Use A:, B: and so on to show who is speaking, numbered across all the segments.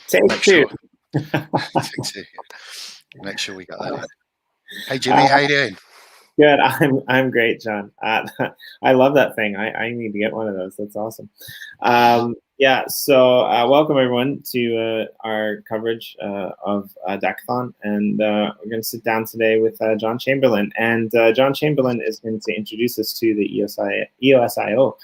A: Take two. Take two. Make sure we got that in. Hey Jimmy, how you doing?
B: Good. I'm great, John. I love that thing. I need to get one of those. That's awesome. Yeah. So welcome everyone to our coverage of DACathon, and we're going to sit down today with John Chamberlain, and John Chamberlain is going to introduce us to the EOSIO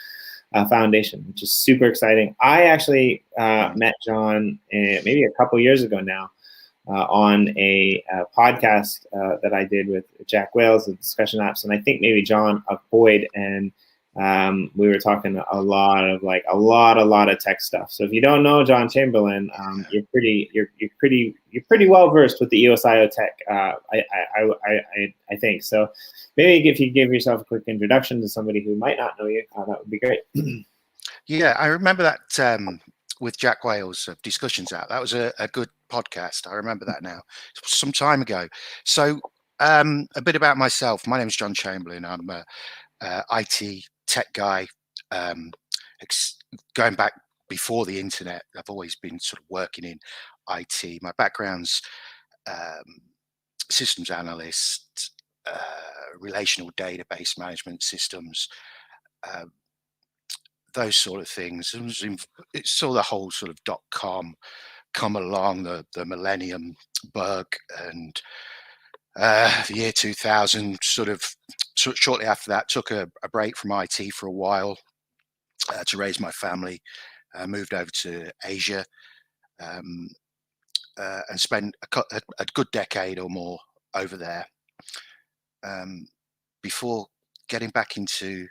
B: Foundation, which is super exciting. I actually met John maybe a couple years ago now. On a podcast that I did with Jack Wales of Discussion Apps, and I think maybe John of Boyd, and we were talking a lot of tech stuff. So if you don't know John Chamberlain, you're pretty well versed with the EOSIO tech. I think so. Maybe if you give yourself a quick introduction to somebody who might not know you, that would be great.
A: Yeah, I remember that. With Jack Wales of Discussions App. That was a good podcast. I remember that now. Some time ago. So a bit about myself. My name is John Chamberlain. I'm a IT tech guy. Going back before the internet, I've always been sort of working in IT. My background's systems analyst, relational database management systems, those sort of things. It saw the whole sort of .com come along, the millennium bug, and the year 2000. Sort of shortly after that, took a break from IT for a while to raise my family. Moved over to Asia and spent a good decade or more over there before getting back into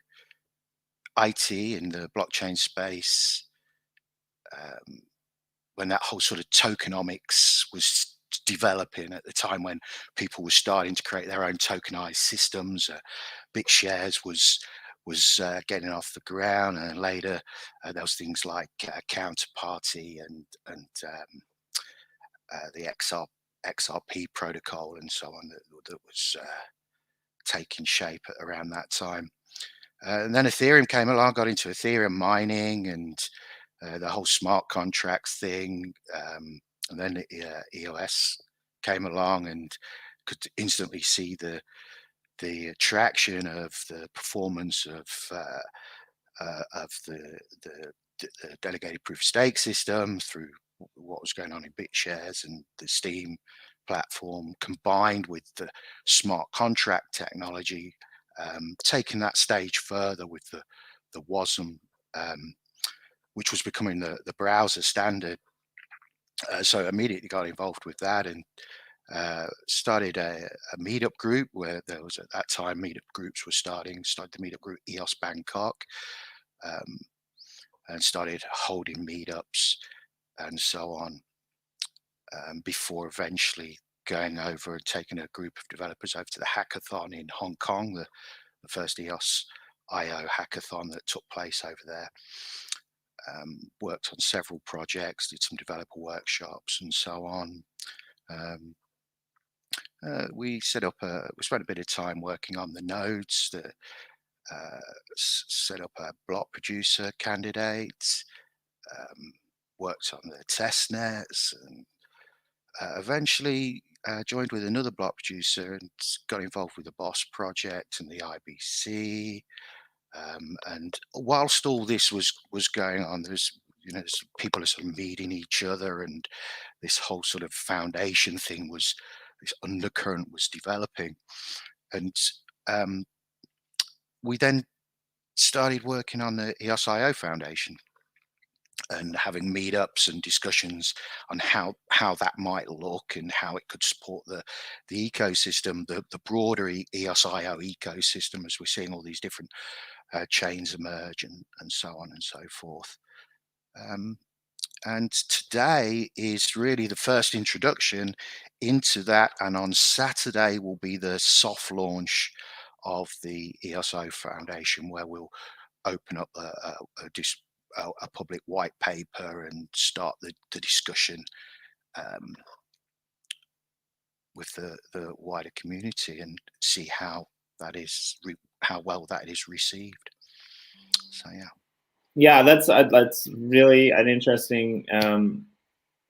A: IT in the blockchain space, when that whole sort of tokenomics was developing at the time, when people were starting to create their own tokenized systems. BitShares was getting off the ground, and later there was things like Counterparty and the XRP protocol and so on that was taking shape around that time. And then Ethereum came along, got into Ethereum mining and the whole smart contracts thing. And then EOS came along and could instantly see the attraction of the performance of the delegated proof of stake system through what was going on in BitShares and the Steam platform, combined with the smart contract technology. Taking that stage further with the WASM, which was becoming the browser standard. So immediately got involved with that and started a meetup group where there was, at that time, meetup groups were started the meetup group EOS Bangkok, and started holding meetups and so on, before eventually going over and taking a group of developers over to the hackathon in Hong Kong, the first EOSIO hackathon that took place over there. Worked on several projects, did some developer workshops and so on. We spent a bit of time working on the nodes, set up a block producer candidate, worked on the test nets, and eventually joined with another block producer and got involved with the BOSS project and the IBC. And whilst all this was going on, there's people are sort of meeting each other, and this whole sort of foundation thing this undercurrent was developing. And we then started working on the EOSIO Foundation and having meetups and discussions on how that might look and how it could support the ecosystem, the broader EOSIO ecosystem, as we're seeing all these different chains emerge and so on and so forth. And today is really the first introduction into that, and on Saturday will be the soft launch of the EOSIO Foundation, where we'll open up a public white paper and start the discussion with the wider community and see how well that is received. So yeah.
B: Yeah, that's really an interesting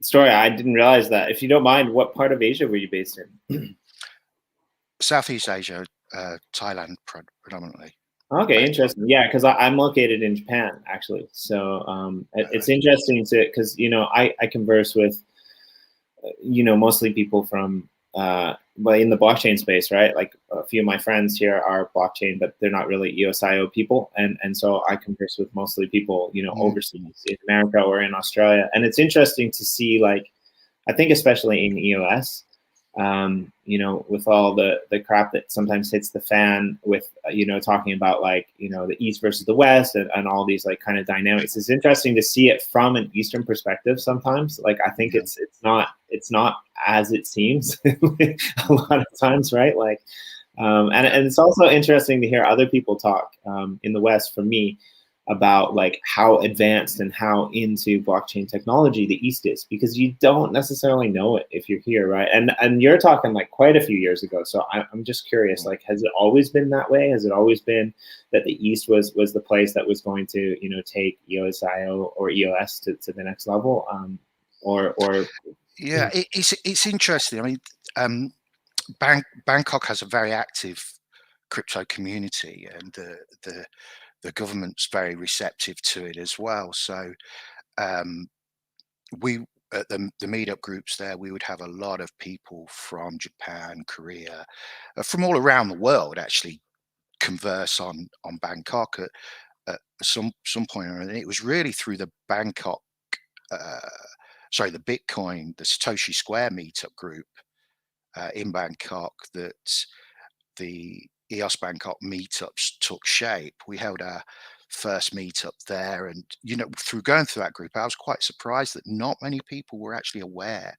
B: story. I didn't realize that. If you don't mind, what part of Asia were you based in?
A: Southeast Asia, Thailand predominantly.
B: Okay, interesting. Yeah, because I'm located in Japan, actually. So it's interesting to, because, I converse with, mostly people from, well, in the blockchain space, right? Like a few of my friends here are blockchain, but they're not really EOSIO people. And so I converse with mostly people, overseas in America or in Australia. And it's interesting to see, like, I think especially in EOS, with all the crap that sometimes hits the fan with, talking about like, the East versus the West and all these like kind of dynamics. It's interesting to see it from an Eastern perspective sometimes. Like, I think it's not as it seems a lot of times, right? Like, and it's also interesting to hear other people talk in the West, for me, about like how advanced and how into blockchain technology the East is, because you don't necessarily know it if you're here, right? And you're talking like quite a few years ago. So I'm just curious, like, has it always been that way? Has it always been that the East was the place that was going to, take EOSIO or EOS to the next level?
A: Yeah, it's interesting. I mean, Bangkok has a very active crypto community, and the government's very receptive to it as well. So we at the meetup groups there, we would have a lot of people from Japan, Korea, from all around the world actually converse on Bangkok at some point. And it was really through the Bangkok, the Bitcoin, the Satoshi Square meetup group in Bangkok that the EOS Bangkok meetups took shape. We held our first meetup there, and through going through that group, I was quite surprised that not many people were actually aware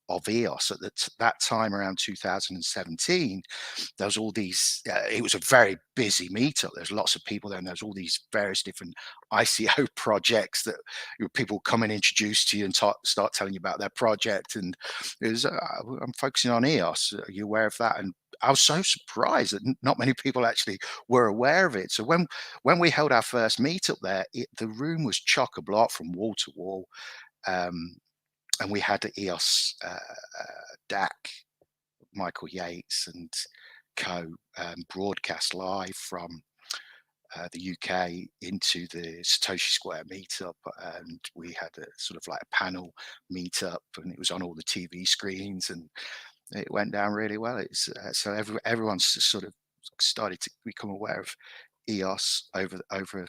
A: of EOS at that time around 2017. There was all these. It was a very busy meetup. There's lots of people there, and there's all these various different ICO projects that people come and introduce to you and start telling you about their project. And it was, I'm focusing on EOS. Are you aware of that? And I was so surprised that not many people actually were aware of it. So when we held our first meetup there, the room was chock a block from wall to wall. And we had the EOS DAC, Michael Yates and co, broadcast live from the UK into the Satoshi Square meetup, and we had a sort of like a panel meetup, and it was on all the TV screens, and it went down really well. It's so everyone's sort of started to become aware of EOS over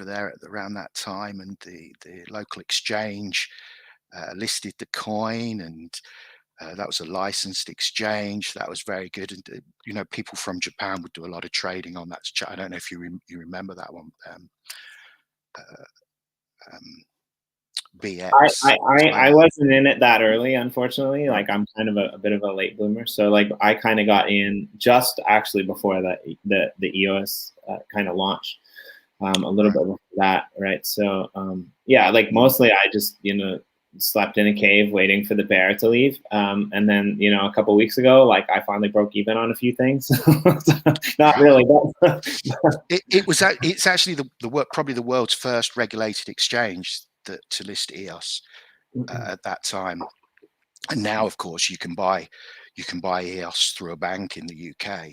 A: there at around that time, and the local exchange listed the coin, and that was a licensed exchange. That was very good, and people from Japan would do a lot of trading on that. I don't know if you remember that one. BX.
B: I wasn't in it that early, unfortunately. Like, I'm kind of a bit of a late bloomer, so like I kind of got in just actually before that the EOS kind of launched, a little bit before that, right? So yeah, like mostly I just slept in a cave waiting for the bear to leave, and then a couple of weeks ago, like I finally broke even on a few things. Not really.
A: It's actually probably the world's first regulated exchange to list EOS at that time. And now, of course, you can buy EOS through a bank in the UK.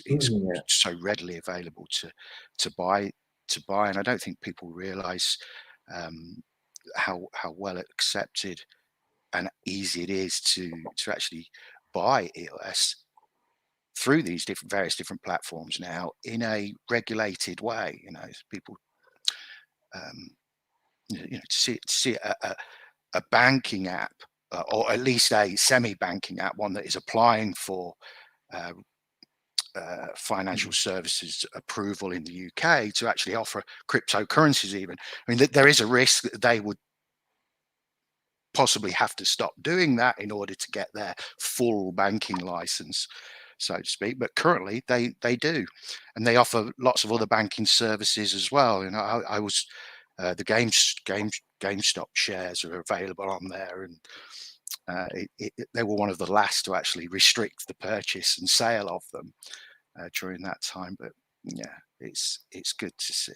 A: It's so readily available to buy, and I don't think people realise how well accepted and easy it is to actually buy EOS through these various different platforms now in a regulated way. People to see a banking app, or at least a semi-banking app, one that is applying for financial services approval in the UK to actually offer cryptocurrencies even. I mean, there is a risk that they would possibly have to stop doing that in order to get their full banking license, so to speak. But currently they do, and they offer lots of other banking services as well. I was the GameStop shares are available on there, and they were one of the last to actually restrict the purchase and sale of them during that time. But yeah, it's good to see.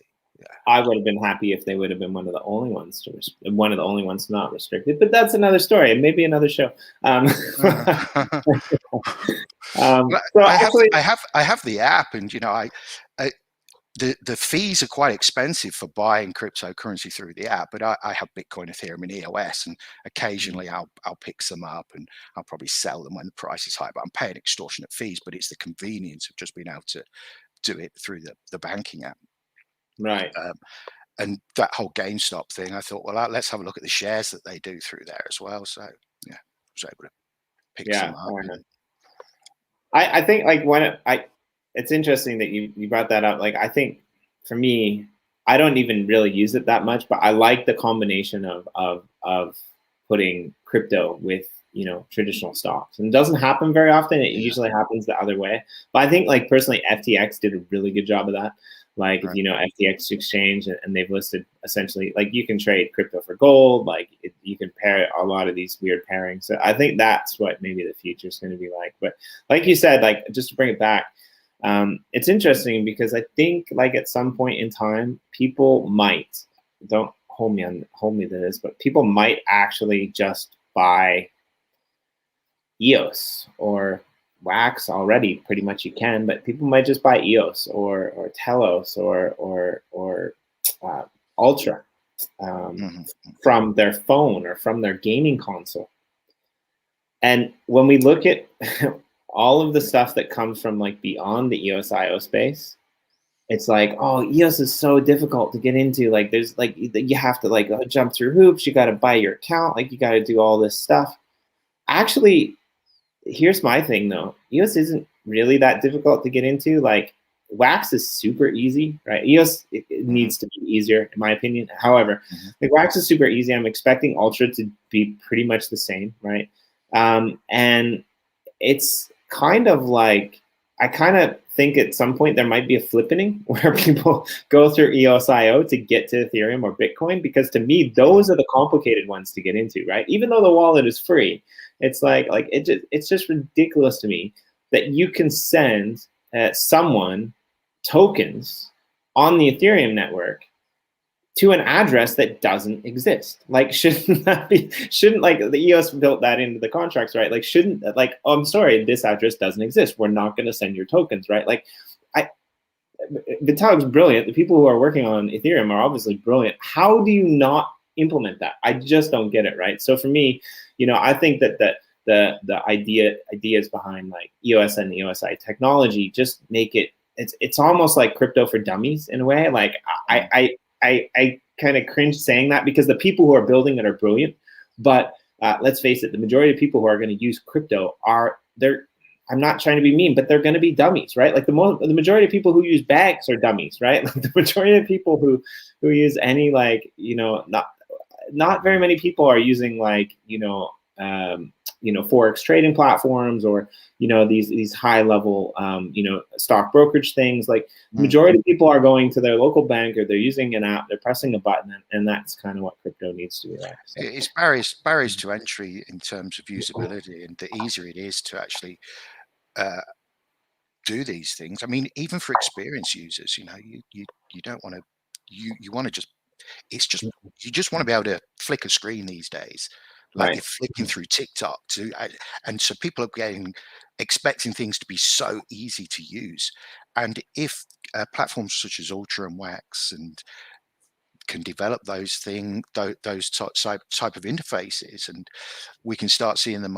B: I would have been happy if they would have been one of the only ones not restricted. But that's another story, and maybe another show. So actually,
A: I have the app, and the fees are quite expensive for buying cryptocurrency through the app, but I have Bitcoin, Ethereum, and EOS, and occasionally I'll pick some up, and I'll probably sell them when the price is high. But I'm paying extortionate fees. But it's the convenience of just being able to do it through the banking app.
B: right.
A: And that whole GameStop thing, I thought, well, let's have a look at the shares that they do through there as well. So yeah, I was able to pick some up.
B: I think like it's interesting that you brought that up. Like, I think for me, I don't even really use it that much, but I like the combination of putting crypto with, traditional stocks. And it doesn't happen very often. It usually happens the other way. But I think, like, personally, FTX did a really good job of that. Like,
A: Right.
B: FTX exchange, and they've listed essentially, like, you can trade crypto for gold, like you can pair a lot of these weird pairings. So I think that's what maybe the future is going to be like. But like you said, like, just to bring it back, it's interesting because I think, like, at some point in time, people might, don't hold me to this, but people might actually just buy EOS or Wax already. Pretty much you can, but people might just buy EOS or Telos or Ultra from their phone or from their gaming console. And when we look at all of the stuff that comes from, like, beyond the EOSIO space, it's like, oh, EOS is so difficult to get into. Like, there's, like, you have to, like, jump through hoops. You got to buy your account. Like, you got to do all this stuff. Actually, here's my thing though. EOS isn't really that difficult to get into. Like, Wax is super easy, right? EOS it needs to be easier, in my opinion. However, like, Wax is super easy. I'm expecting Ultra to be pretty much the same, right? And it's kind of like, I kind of think at some point there might be a flippening where people go through EOSIO to get to Ethereum or Bitcoin, because to me, those are the complicated ones to get into, right? Even though the wallet is free, it's it's just ridiculous to me that you can send someone tokens on the Ethereum network to an address that doesn't exist. Like, shouldn't like the EOS built that into the contracts, right? Like, shouldn't, like, oh, I'm sorry, this address doesn't exist. We're not going to send your tokens, right? Like, Vitalik's brilliant. The people who are working on Ethereum are obviously brilliant. How do you not implement that? I just don't get it, right? So for me, I think that the ideas behind, like, EOS and EOSI technology just make it's almost like crypto for dummies in a way. Like, I kind of cringe saying that, because the people who are building it are brilliant, but let's face it, the majority of people who are going to use crypto I'm not trying to be mean, but they're going to be dummies, right? Like, the majority of people who use bags are dummies, right? Like, the majority of people who use any, like, not very many people are using, like, forex trading platforms or these high level stock brokerage things. Like, the majority of people are going to their local bank, or they're using an app, they're pressing a button, and that's kind of what crypto needs to be like. So.
A: It's barriers to entry in terms of usability, and the easier it is to actually do these things. I mean, even for experienced users, you don't want to, you want to just, you just want to be able to flick a screen these days, like,
B: Right.
A: you're flicking through TikTok and so people are expecting things to be so easy to use. And if platforms such as Ultra and Wax and can develop those type of interfaces, and we can start seeing them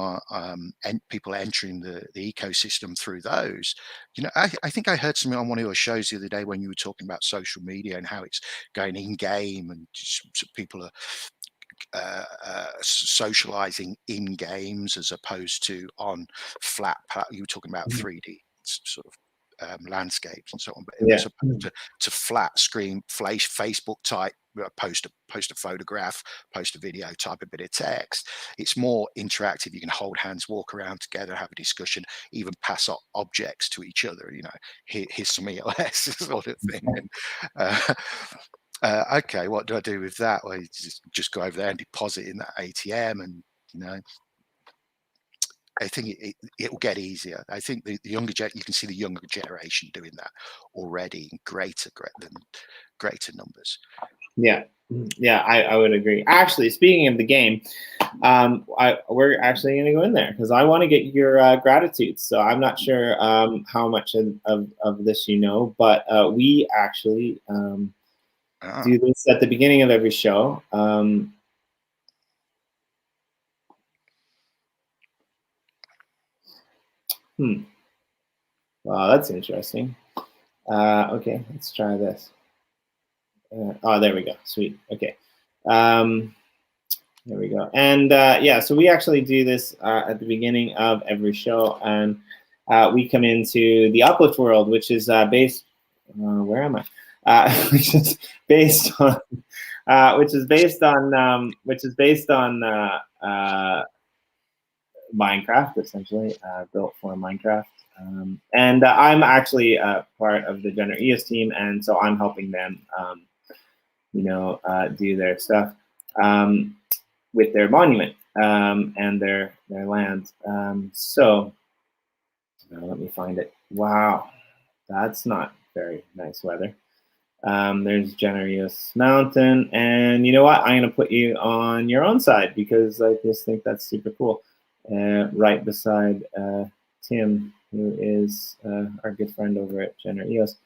A: and people entering the ecosystem through those. I think I heard something on one of your shows the other day when you were talking about social media and how it's going in game, and people are socializing in games as opposed to on flat. You were talking about 3D sort of landscapes and so on, but as opposed to flat screen Facebook type, post a photograph, post a video, type a bit of text. It's more interactive. You can hold hands, walk around together, have a discussion, even pass objects to each other. Here's some EOS sort of thing. And okay, what do I do with that? Well, you just go over there and deposit in that ATM, and I think it will get easier. I think the younger you can see the younger generation doing that already, greater than greater numbers.
B: Yeah, I would agree. Actually, speaking of the game, we're actually going to go in there because I want to get your gratitude. So I'm not sure how much of this you know, but we actually do this at the beginning of every show. Wow, that's interesting. Okay, let's try this. Oh, there we go. Sweet. Okay. There we go. And yeah, so we actually do this at the beginning of every show, and we come into the uplift world, which is based. Where am I? Which is based on. Minecraft, essentially built for Minecraft. And I'm actually part of the Generate EOS team, and so I'm helping them, do their stuff with their monument and their land. So let me find it. Wow, that's not very nice weather. There's Generate EOS Mountain, and you know what? I'm gonna put you on your own side because I just think that's super cool. Right beside Tim, who is our good friend over at Generate EOS.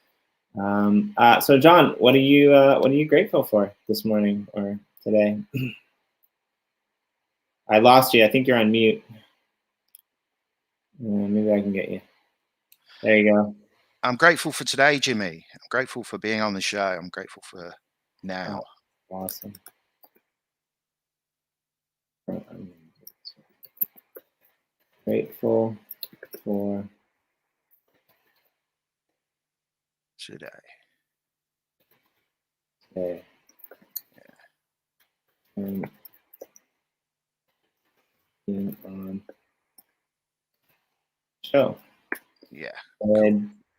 B: So John, what are you grateful for this morning or today? I lost you. I think you're on mute. Maybe I can get you. There you go.
A: I'm grateful for today, Jimmy. I'm grateful for being on the show. I'm grateful for now.
B: Oh, awesome. Grateful for
A: today.
B: Okay. And being on show.
A: Yeah.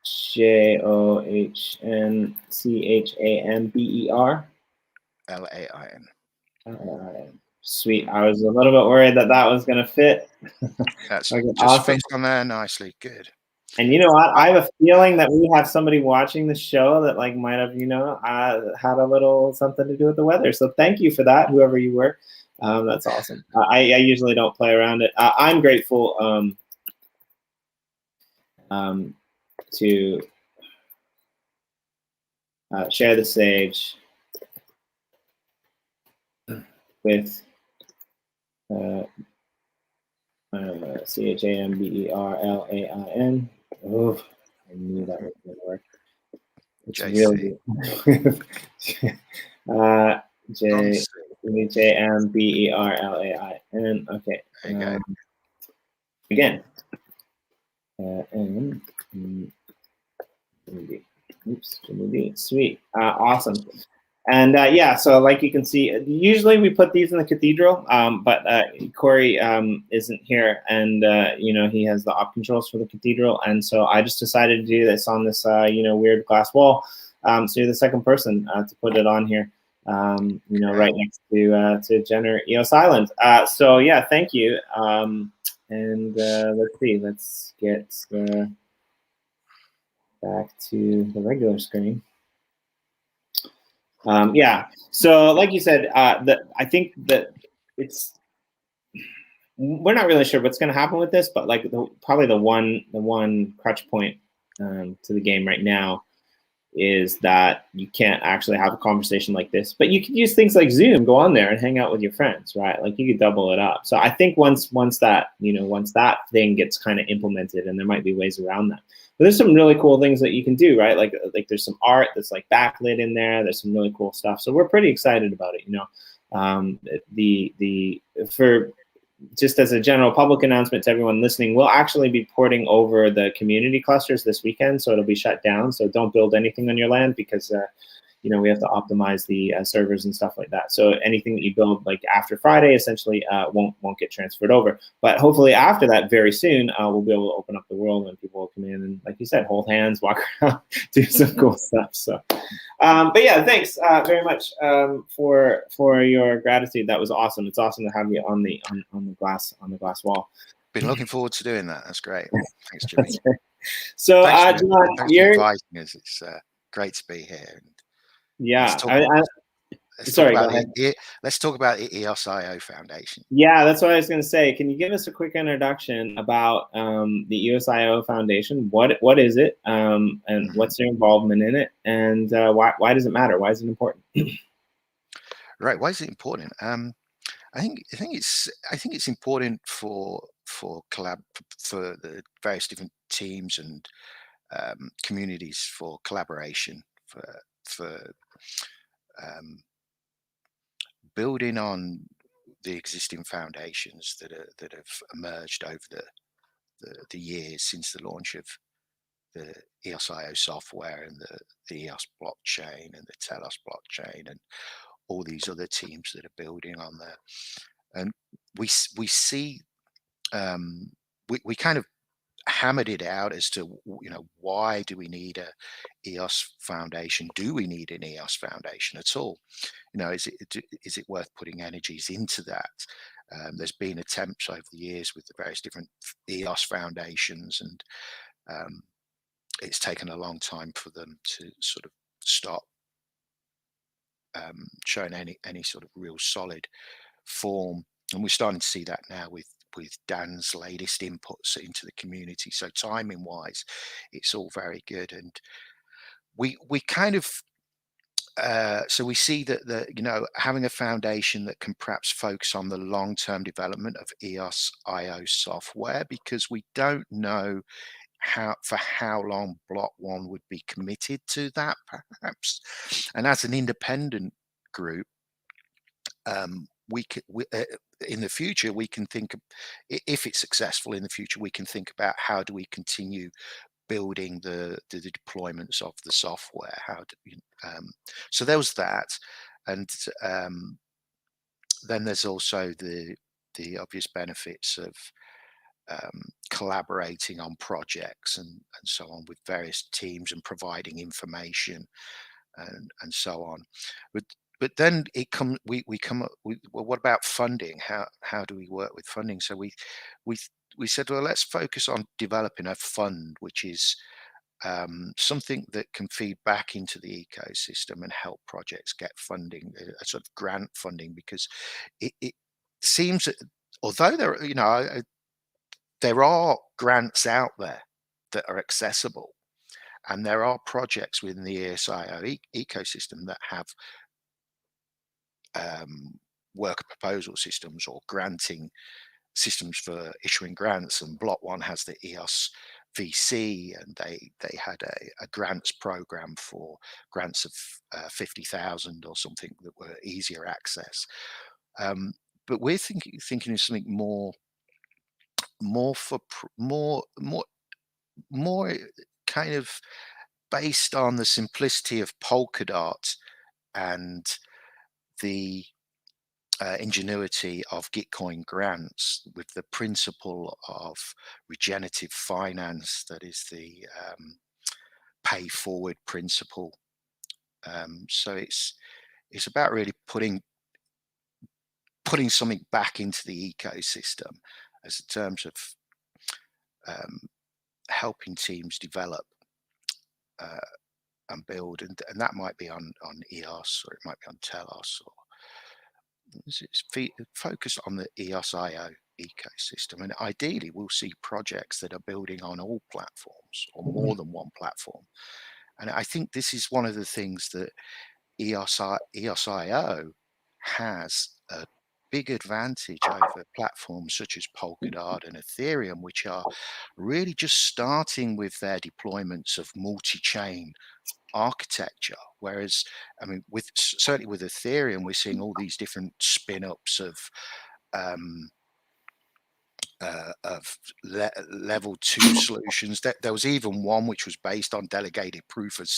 B: JOHNCHAMBER.
A: LAIN.
B: Sweet. I was a little bit worried that was going to fit.
A: That's
B: okay,
A: just
B: awesome.
A: fits on there nicely. Good.
B: And you know what? I have a feeling that we have somebody watching the show that might have, had a little something to do with the weather. So thank you for that, whoever you were. That's awesome. I usually don't play around it. I'm grateful to share the stage with CHAMBERLAIN. Oh, I knew that was going to work. It's
A: JC.
B: Really JHAMBERLAIN. Okay. Again. And Jimmy D. Sweet. Awesome. And yeah, so like you can see, usually we put these in the cathedral, but Corey isn't here, and he has the op controls for the cathedral, and so I just decided to do this on this weird glass wall. So you're the second person to put it on here, right next to Generate EOS Island. So yeah, thank you. And let's see, let's get back to the regular screen. Yeah, so like you said, I think that we're not really sure what's going to happen with this, but probably the one crutch point to the game right now is that you can't actually have a conversation like this, but you can use things like Zoom, go on there and hang out with your friends, right? Like you could double it up. So I think once that thing gets kind of implemented, and there might be ways around that. But there's some really cool things that you can do, right? Like there's some art that's backlit in there. There's some really cool stuff. So we're pretty excited about it. For just as a general public announcement to everyone listening, we'll actually be porting over the community clusters this weekend, so it'll be shut down. So don't build anything on your land because we have to optimize the servers and stuff like that. So anything that you build after Friday essentially won't get transferred over. But hopefully after that, very soon, we'll be able to open up the world and people will come in and, like you said, hold hands, walk around, do some cool stuff. So, but yeah, thanks very much for your gratitude. That was awesome. It's awesome to have you on the glass wall.
A: Been looking forward to doing that. That's great. Thanks, Jimmy.
B: So,
A: thanks
B: John,
A: for inviting us. It's great to be here.
B: Yeah.
A: Sorry,
B: Go ahead.
A: let's talk about the EOSIO Foundation.
B: Yeah, that's what I was going to say. Can you give us a quick introduction about the EOSIO Foundation? What is it, and what's your involvement in it, and why does it matter? Why is it important?
A: Right. Why is it important? I think it's important for the various different teams and communities for collaboration, for um, building on the existing foundations that have emerged over the years since the launch of the EOSIO software and the EOS blockchain and the Telos blockchain and all these other teams that are building on there. And we see we kind of hammered it out as to, you know, why do we need a EOS foundation? Do we need an EOS foundation at all? You know, is it worth putting energies into that? There's been attempts over the years with the various different EOS foundations, and it's taken a long time for them to sort of stop showing any sort of real solid form. And we're starting to see that now with Dan's latest inputs into the community. So timing wise, it's all very good. And we kind of so we see that you know, having a foundation that can perhaps focus on the long-term development of EOSIO software, because we don't know how long Block One would be committed to that, perhaps. And as an independent group, in the future we can think, if it's successful in the future, we can think about how do we continue building the deployments of the software. So there was that, and then there's also the obvious benefits of collaborating on projects and so on with various teams and providing information and so on. But then we come up with, well, what about funding? How do we work with funding? So we said, well, let's focus on developing a fund, which is something that can feed back into the ecosystem and help projects get funding, a sort of grant funding, because it seems that although there are grants out there that are accessible, and there are projects within the EOSIO ecosystem that have worker proposal systems or granting systems for issuing grants, and Block One has the EOS VC, and they had a grants program for grants of 50,000 or something that were easier access. But we're thinking of something more kind of based on the simplicity of Polkadot and the ingenuity of Gitcoin grants, with the principle of regenerative finance, that is the pay forward principle. So it's about really putting something back into the ecosystem as in terms of helping teams develop and build, and that might be on EOS, or it might be on Telos, or it's focused on the EOSIO ecosystem. And ideally we'll see projects that are building on all platforms or more than one platform. And I think this is one of the things that EOSIO has a big advantage over platforms such as Polkadot and Ethereum, which are really just starting with their deployments of multi-chain architecture. Whereas, I mean, certainly with Ethereum, we're seeing all these different spin-ups of level 2 solutions. There was even one which was based on delegated proof of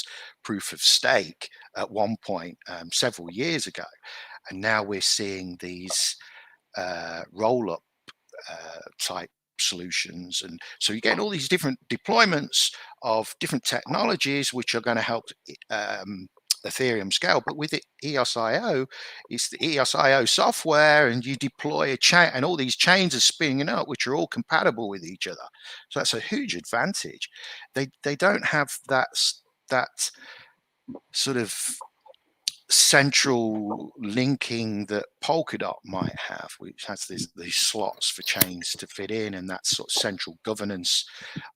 A: stake at one point several years ago, and now we're seeing these roll-up type solutions. And so you get all these different deployments of different technologies which are going to help Ethereum scale. But with EOSIO, it's the EOSIO software, and you deploy a chain, and all these chains are spinning up, which are all compatible with each other. So that's a huge advantage. They don't have that sort of central linking that Polkadot might have, which has these slots for chains to fit in, and that sort of central governance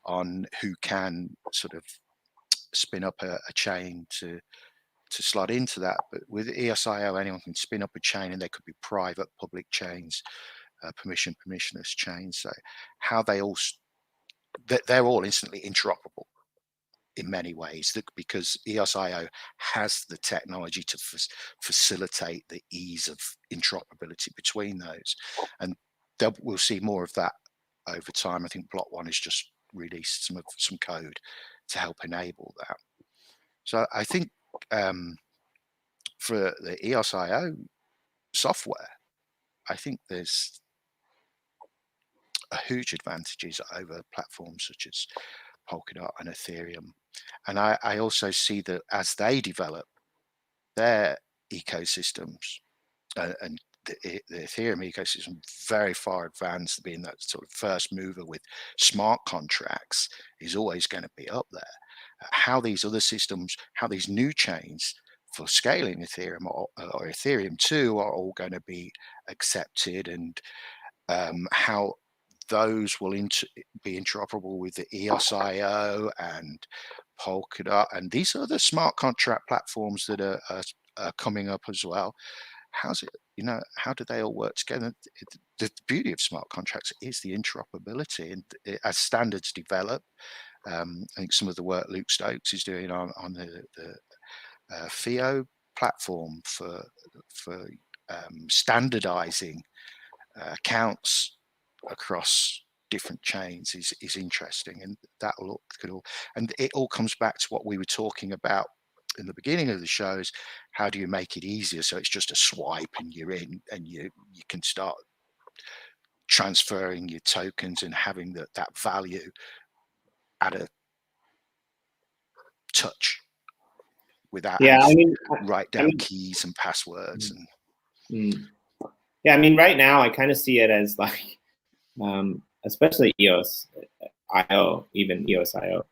A: on who can sort of spin up a chain to slot into that. But with EOSIO, anyone can spin up a chain, and they could be private, public chains, permissionless chains. So how they're all instantly interoperable in many ways, because EOSIO has the technology to facilitate the ease of interoperability between those, and we'll see more of that over time. I think Block One has just released some code to help enable that. So I think for the EOSIO software, I think there's a huge advantages over platforms such as Polkadot and Ethereum. And I also see that as they develop their ecosystems, and the Ethereum ecosystem very far advanced, being that sort of first mover with smart contracts, is always going to be up there. How these other systems, how these new chains for scaling Ethereum or Ethereum 2 are all going to be accepted, and how those will be interoperable with the EOSIO and Polkadot and these other smart contract platforms that are coming up as well. How's it, how do they all work together? The beauty of smart contracts is the interoperability, and as standards develop, I think some of the work Luke Stokes is doing on the FIO platform for standardizing accounts across different chains is interesting, and that and it all comes back to what we were talking about in the beginning of the shows. How do you make it easier so it's just a swipe and you're in, and you can start transferring your tokens and having that value at a touch without write down keys and passwords.
B: Yeah, I mean, right now I kind of see it as like, especially EOSIO, even EOSIO.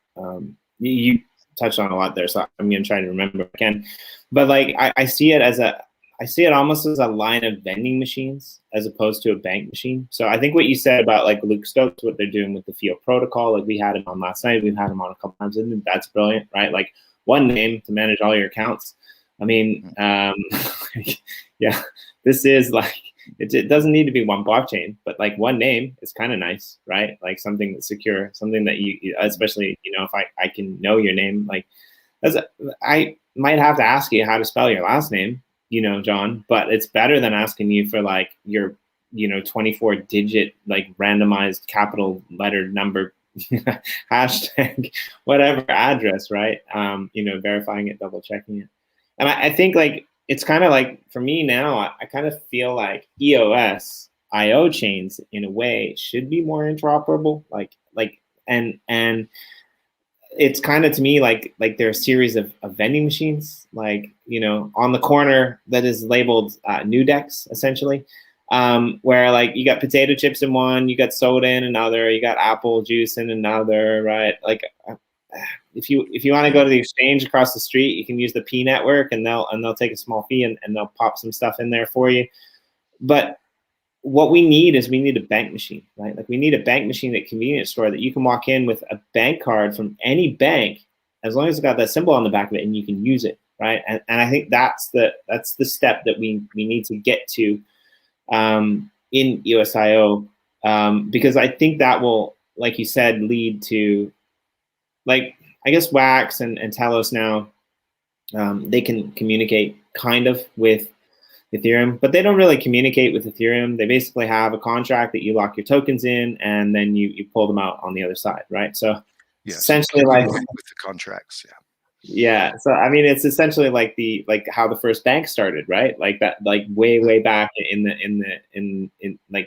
B: You touched on a lot there, so I'm gonna try to remember again. But like, I see it almost as a line of vending machines as opposed to a bank machine. So I think what you said about like Luke Stokes, what they're doing with the FIO protocol, like we had him on last night, we've had him on a couple times, and that's brilliant, right? Like one name to manage all your accounts. I mean, yeah, this is like, it doesn't need to be one blockchain, but like one name is kind of nice, right? Like something that's secure, something that you especially, if I can know your name, like I might have to ask you how to spell your last name, John, but it's better than asking you for like your, 24 digit, like randomized capital letter number, hashtag, whatever address, right? Verifying it, double checking it. And I think like, it's kind of like, for me now, I kind of feel like EOSIO chains in a way should be more interoperable. And it's kind of, to me, like they're a series of vending machines, like, on the corner that is labeled new decks, essentially, where like you got potato chips in one, you got soda in another, you got apple juice in another, right? Like, if you want to go to the exchange across the street, you can use the P network, and they'll take a small fee and they'll pop some stuff in there for you. But what we need is a bank machine, right? Like we need a bank machine at a convenience store that you can walk in with a bank card from any bank, as long as it's got that symbol on the back of it, and you can use it, right? And I think that's the step that we need to get to in EOSIO, because I think that will, like you said, lead to, like, I guess Wax and Talos now, they can communicate kind of with Ethereum, but they don't really communicate with Ethereum. They basically have a contract that you lock your tokens in, and then you pull them out on the other side, right? So essentially, like with
A: the contracts, yeah.
B: Yeah, so I mean, it's essentially like how the first bank started, right? Like that, like way back in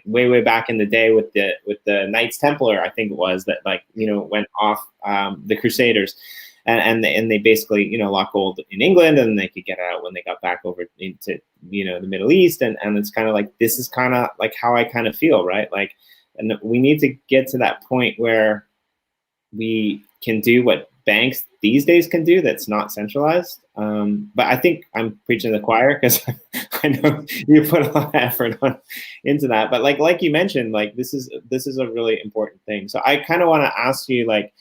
B: way back in the day with the Knights Templar, I think it was, that like went off the Crusaders, and they basically lock gold in England, and they could get it out when they got back over into the Middle East, and it's kind of like, this is kind of like how I kind of feel, right? Like, and we need to get to that point where we can do what banks these days can do that's not centralized. But I think I'm preaching to the choir because I know you put a lot of effort into that. But like you mentioned, like this is a really important thing. So I kind of want to ask you, like,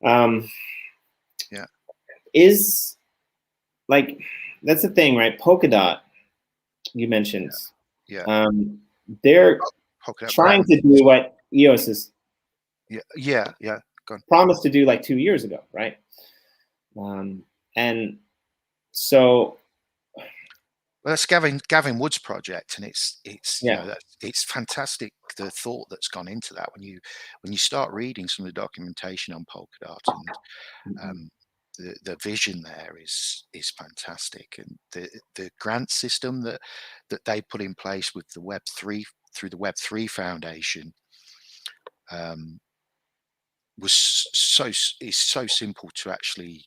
A: Yeah.
B: is like, that's the thing, right? Polkadot, you mentioned.
A: Yeah.
B: They're
A: Polkadot
B: trying to
A: brand.
B: do what EOS has
A: Yeah. Go on.
B: promised to do like 2 years ago, right? And so,
A: Well, that's Gavin Wood's project, and it's
B: yeah.
A: it's fantastic, the thought that's gone into that when you start reading some of the documentation on Polkadot, and the vision there is fantastic, and the grant system that they put in place with the Web3 through the Web3 Foundation is so simple to actually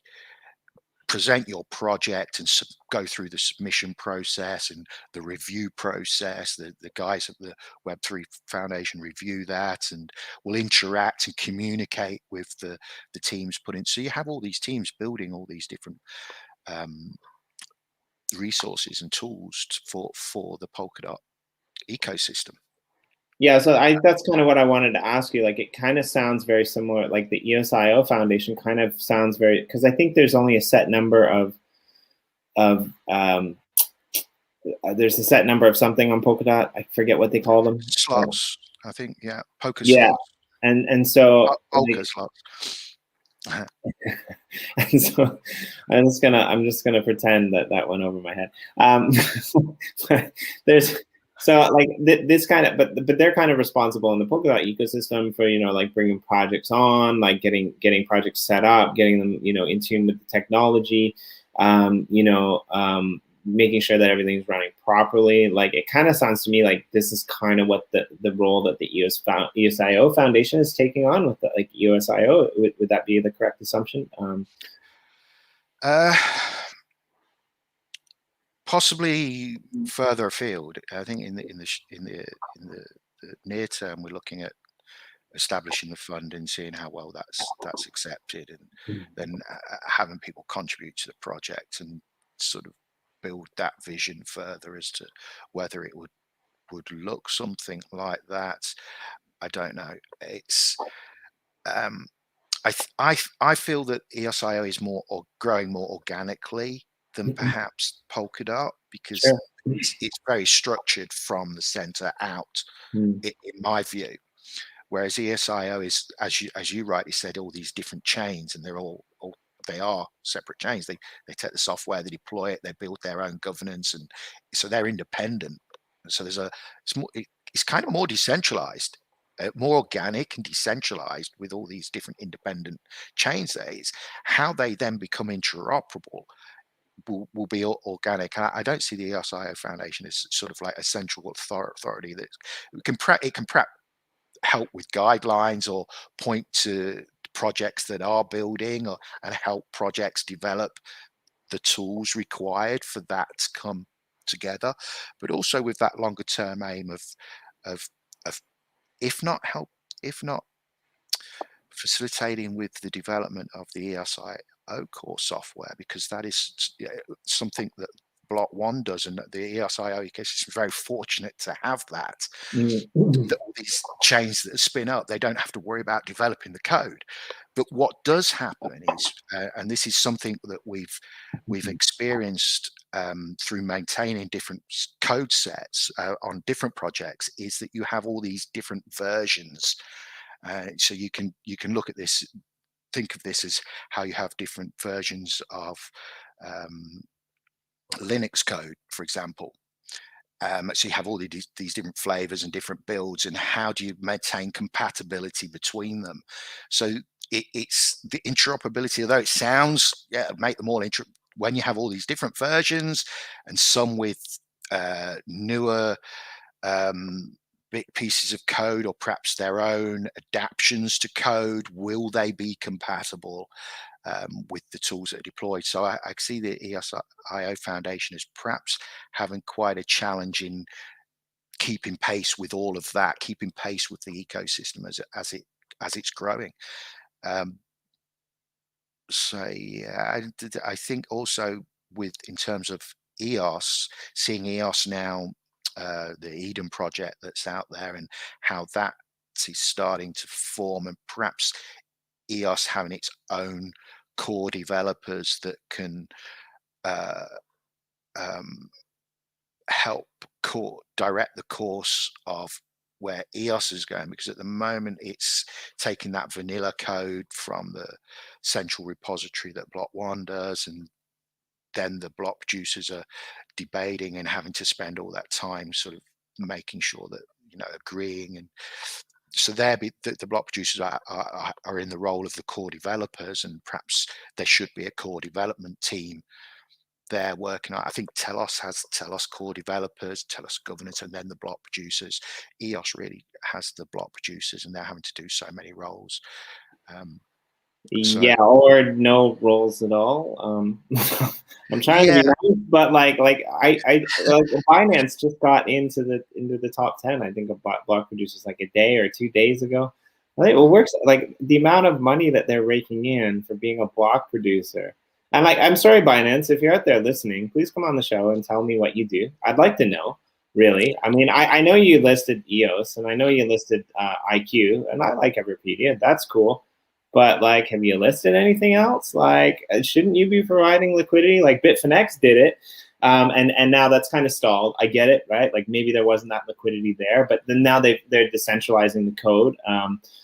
A: present your project and go through the submission process and the review process. The guys at the Web3 Foundation review that and will interact and communicate with the teams put in. So you have all these teams building all these different resources and tools for the Polkadot ecosystem.
B: Yeah, so that's kind of what I wanted to ask you. Like, it kind of sounds very similar, like the EOSIO Foundation kind of sounds very, because I think there's only a set number of there's a set number of something on Polkadot. I forget what they call them.
A: Slots, I think. Yeah, poker
B: Yeah,
A: slots.
B: and so
A: Poker
B: like,
A: slots.
B: and so I'm just gonna pretend that went over my head. There's so like this kind of, but they're kind of responsible in the Polkadot ecosystem for, like bringing projects on, like getting projects set up, getting them, in tune with the technology, making sure that everything's running properly. Like, it kind of sounds to me like this is kind of what the role that the EOSIO Foundation is taking on with like EOSIO. Would that be the correct assumption?
A: Possibly further afield. I think in the near term, we're looking at establishing the fund and seeing how well that's accepted, and then having people contribute to the project and sort of build that vision further as to whether it would look something like that. I don't know. It's I feel that EOSIO is growing more organically than perhaps Polkadot, because
B: Sure.
A: it's very structured from the center out, in my view. Whereas EOSIO is, as you rightly said, all these different chains, and they are separate chains. They take the software, they deploy it, they build their own governance, and so they're independent. So it's kind of more decentralized, more organic and decentralized, with all these different independent chains. There is how they then become interoperable will be organic. I don't see the EOSIO Foundation as sort of like a central authority that it can help with guidelines or point to projects that are building, and help projects develop the tools required for that to come together, but also with that longer term aim of if not facilitating with the development of the EOSIO core software, because that is something that Block One does, and the EOSIO ecosystem is very fortunate to have that. All these chains that spin up, they don't have to worry about developing the code. But what does happen is, and this is something that we've experienced through maintaining different code sets on different projects, is that you have all these different versions. So you can look at this, think of this as how you have different versions of Linux code, for example. So you have all these different flavors and different builds, and how do you maintain compatibility between them? So it's the interoperability, although it sounds, make them all when you have all these different versions, and some with newer big pieces of code, or perhaps their own adaptations to code, will they be compatible with the tools that are deployed? So I see the EOSIO Foundation as perhaps having quite a challenge in keeping pace with all of that, keeping pace with the ecosystem as it's growing. So yeah, I think also in terms of EOS, seeing EOS now, the Eden project that's out there, and how that is starting to form, and perhaps EOS having its own core developers that can uh, um, help direct the course of where EOS is going, because at the moment it's taking that vanilla code from the central repository that Block One does, and then the block producers are debating and having to spend all that time sort of making sure that, agreeing. And so the block producers are in the role of the core developers, and perhaps there should be a core development team there working on. I think Telos has Telos core developers, Telos governance, and then the block producers. EOS really has the block producers, and they're having to do so many roles.
B: Yeah, or no roles at all. I'm trying to be nice, but like Binance just got into the top 10, I think, of block producers like a day or 2 days ago. I think it works, like the amount of money that they're raking in for being a block producer. And like, I'm sorry, Binance, if you're out there listening, please come on the show and tell me what you do. I'd like to know, really. I mean, I know you listed EOS, and I know you listed IQ, and I like Everpedia. That's cool. But like, have you listed anything else? Like, shouldn't you be providing liquidity? Like Bitfinex did it, and now that's kind of stalled. I get it, right? Like maybe there wasn't that liquidity there, but then now they're decentralizing the code.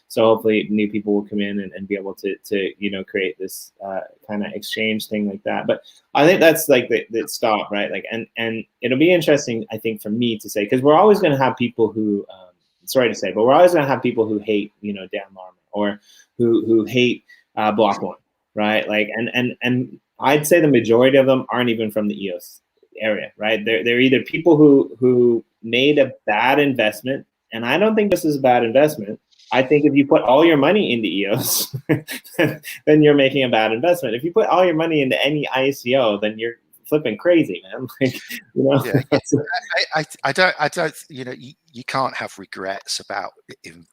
B: So hopefully new people will come in and be able to create this kind of exchange thing like that. But I think that's like the stop, right? Like, and it'll be interesting, I think, for me to say, because we're always going to have people who, sorry to say, but we're always going to have people who hate, Dan Larmer, or who hate Block One, right? Like, and I'd say the majority of them aren't even from the EOS area, right? They're either people who made a bad investment, and I don't think this is a bad investment. I think if you put all your money into EOS, then you're making a bad investment. If you put all your money into any ICO, then you're flipping crazy, man. Like,
A: Yeah. I don't. You can't have regrets about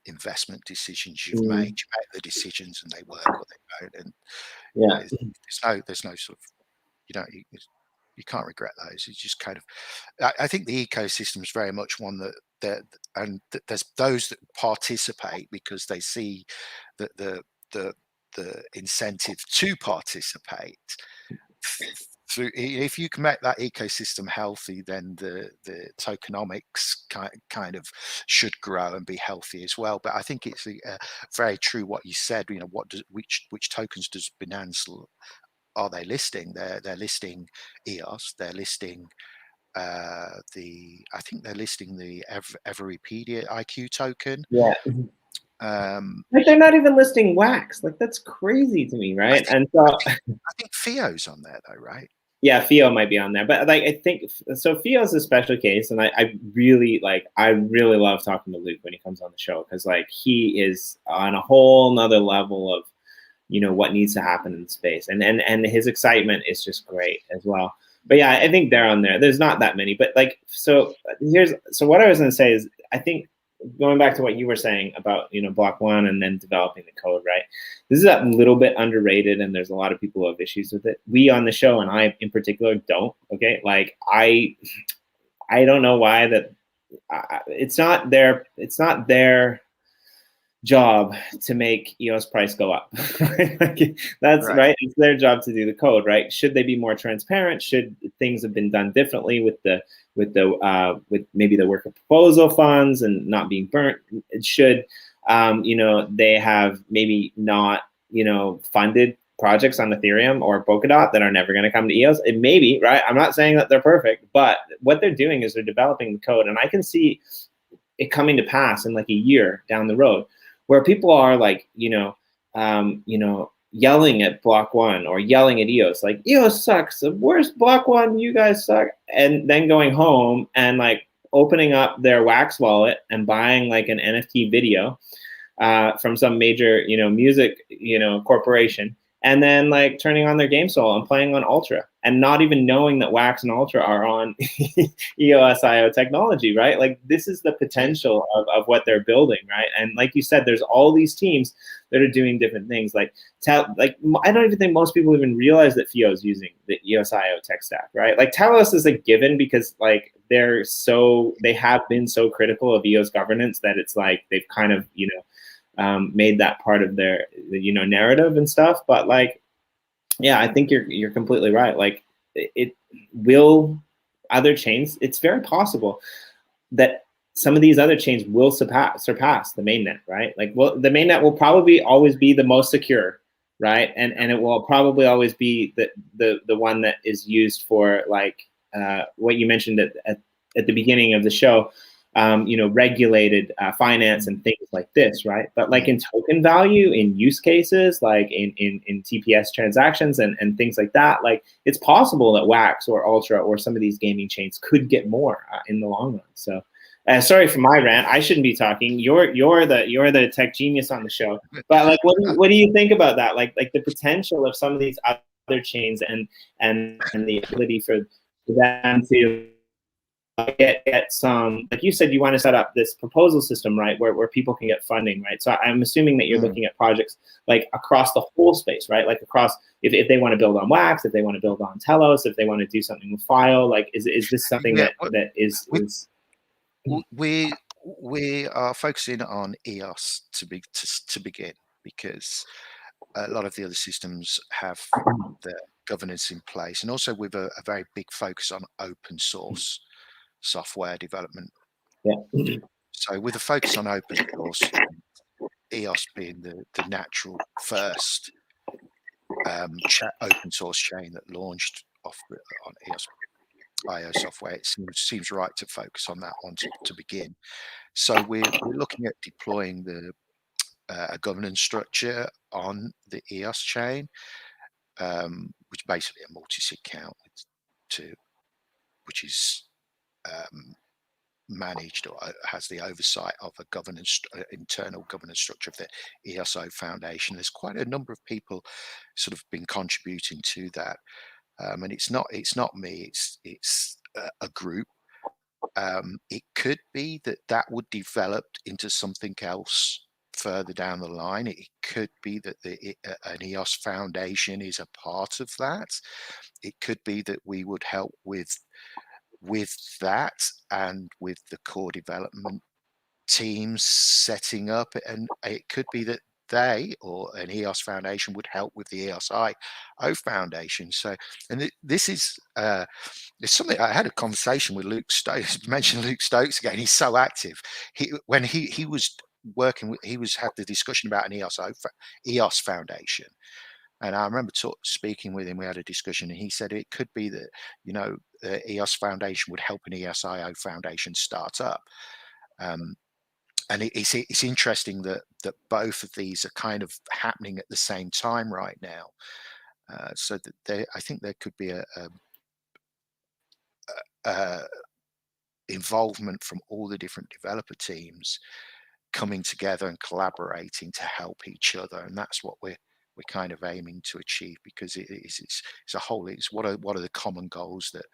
A: investment decisions you've made. You make the decisions, and they work or they don't. And there's no sort of, you can't regret those. It's just kind of. I think the ecosystem is very much one that there's those that participate because they see that the incentive to participate. If you can make that ecosystem healthy, then the tokenomics kind of should grow and be healthy as well. But I think it's very true what you said. Which tokens does Binance are they listing? They're listing EOS. They're listing I think they're listing the Everpedia IQ token.
B: Yeah. Like they're not even listing Wax. Like that's crazy to me, right? I
A: think FIO's on there though, right?
B: Yeah, FIO might be on there, but like I think so. FIO's a special case, and I really love talking to Luke when he comes on the show, because like he is on a whole nother level of what needs to happen in the space, and his excitement is just great as well. But yeah, I think they're on there. There's not that many, but like so what I was going to say is, I think, going back to what you were saying about Block One and then developing the code, right? This is a little bit underrated, and there's a lot of people who have issues with it. We on the show, and I in particular, don't. Okay, like I don't know why that. It's not their job to make EOS price go up. Like, that's right. It's their job to do the code, right? Should they be more transparent? Should things have been done differently with maybe the worker proposal funds and not being burnt? It should they have maybe not funded projects on Ethereum or Polkadot that are never going to come to EOS. It may be, right? I'm not saying that they're perfect, but what they're doing is they're developing the code, and I can see it coming to pass in like a year down the road, where people are like, yelling at Block One or yelling at EOS, like EOS sucks, the worst Block One, you guys suck, and then going home and like opening up their Wax wallet and buying like an NFT video from some major music corporation, and then like turning on their game soul and playing on Ultra and not even knowing that Wax and Ultra are on EOSIO technology, right? Like this is the potential of what they're building, right? And like you said, there's all these teams that are doing different things. Like I don't even think most people even realize that FIO is using the EOSIO tech stack, right? Like Telos is a given because like they have been so critical of EOS governance that it's like they've kind of, made that part of their, narrative and stuff. But like, yeah, I think you're completely right. Like it will, other chains, it's very possible that some of these other chains will surpass the mainnet, right? Like, well, the mainnet will probably always be the most secure, right? And it will probably always be the one that is used for like what you mentioned at the beginning of the show, regulated finance and things like this, right? But like in token value, in use cases, like in TPS transactions and things like that, like it's possible that Wax or Ultra or some of these gaming chains could get more in the long run. So, sorry for my rant. I shouldn't be talking. You're the tech genius on the show. But like, what do you think about that? Like the potential of some of these other chains and the ability for them to get some, like you said, you want to set up this proposal system, right, where people can get funding, right? So I'm assuming that you're looking at projects like across the whole space, right? Like across, if they want to build on Wax, if they want to build on Telos, if they want to do something with FIO, like is this something that is
A: we are focusing on EOS to begin, because a lot of the other systems have their governance in place, and also with a very big focus on open source software development.
B: Yeah.
A: So with a focus on open source, EOS being the natural first open source chain that launched on EOSIO software, it seems right to focus on that one to begin. So we're looking at deploying the governance structure on the EOS chain, which basically a multi-sig count which is managed or has the oversight of a internal governance structure of the EOSIO Foundation. There's quite a number of people sort of been contributing to that, and it's not me. It's a group. It could be that would develop into something else further down the line. It could be that an EOS Foundation is a part of that. It could be that we would help with that and with the core development teams setting up, and it could be that they or an EOS Foundation would help with the EOSIO Foundation. So, and this is it's something I had a conversation with Luke Stokes. Mentioned Luke Stokes again. He's so active. When he was working with, had the discussion about an EOS Foundation. And I remember speaking with him, we had a discussion, and he said it could be that, the EOS Foundation would help an EOSIO Foundation start up. And it's interesting that both of these are kind of happening at the same time right now. So that I think there could be a involvement from all the different developer teams coming together and collaborating to help each other. And that's what we're kind of aiming to achieve, because it's a whole, it's what are the common goals that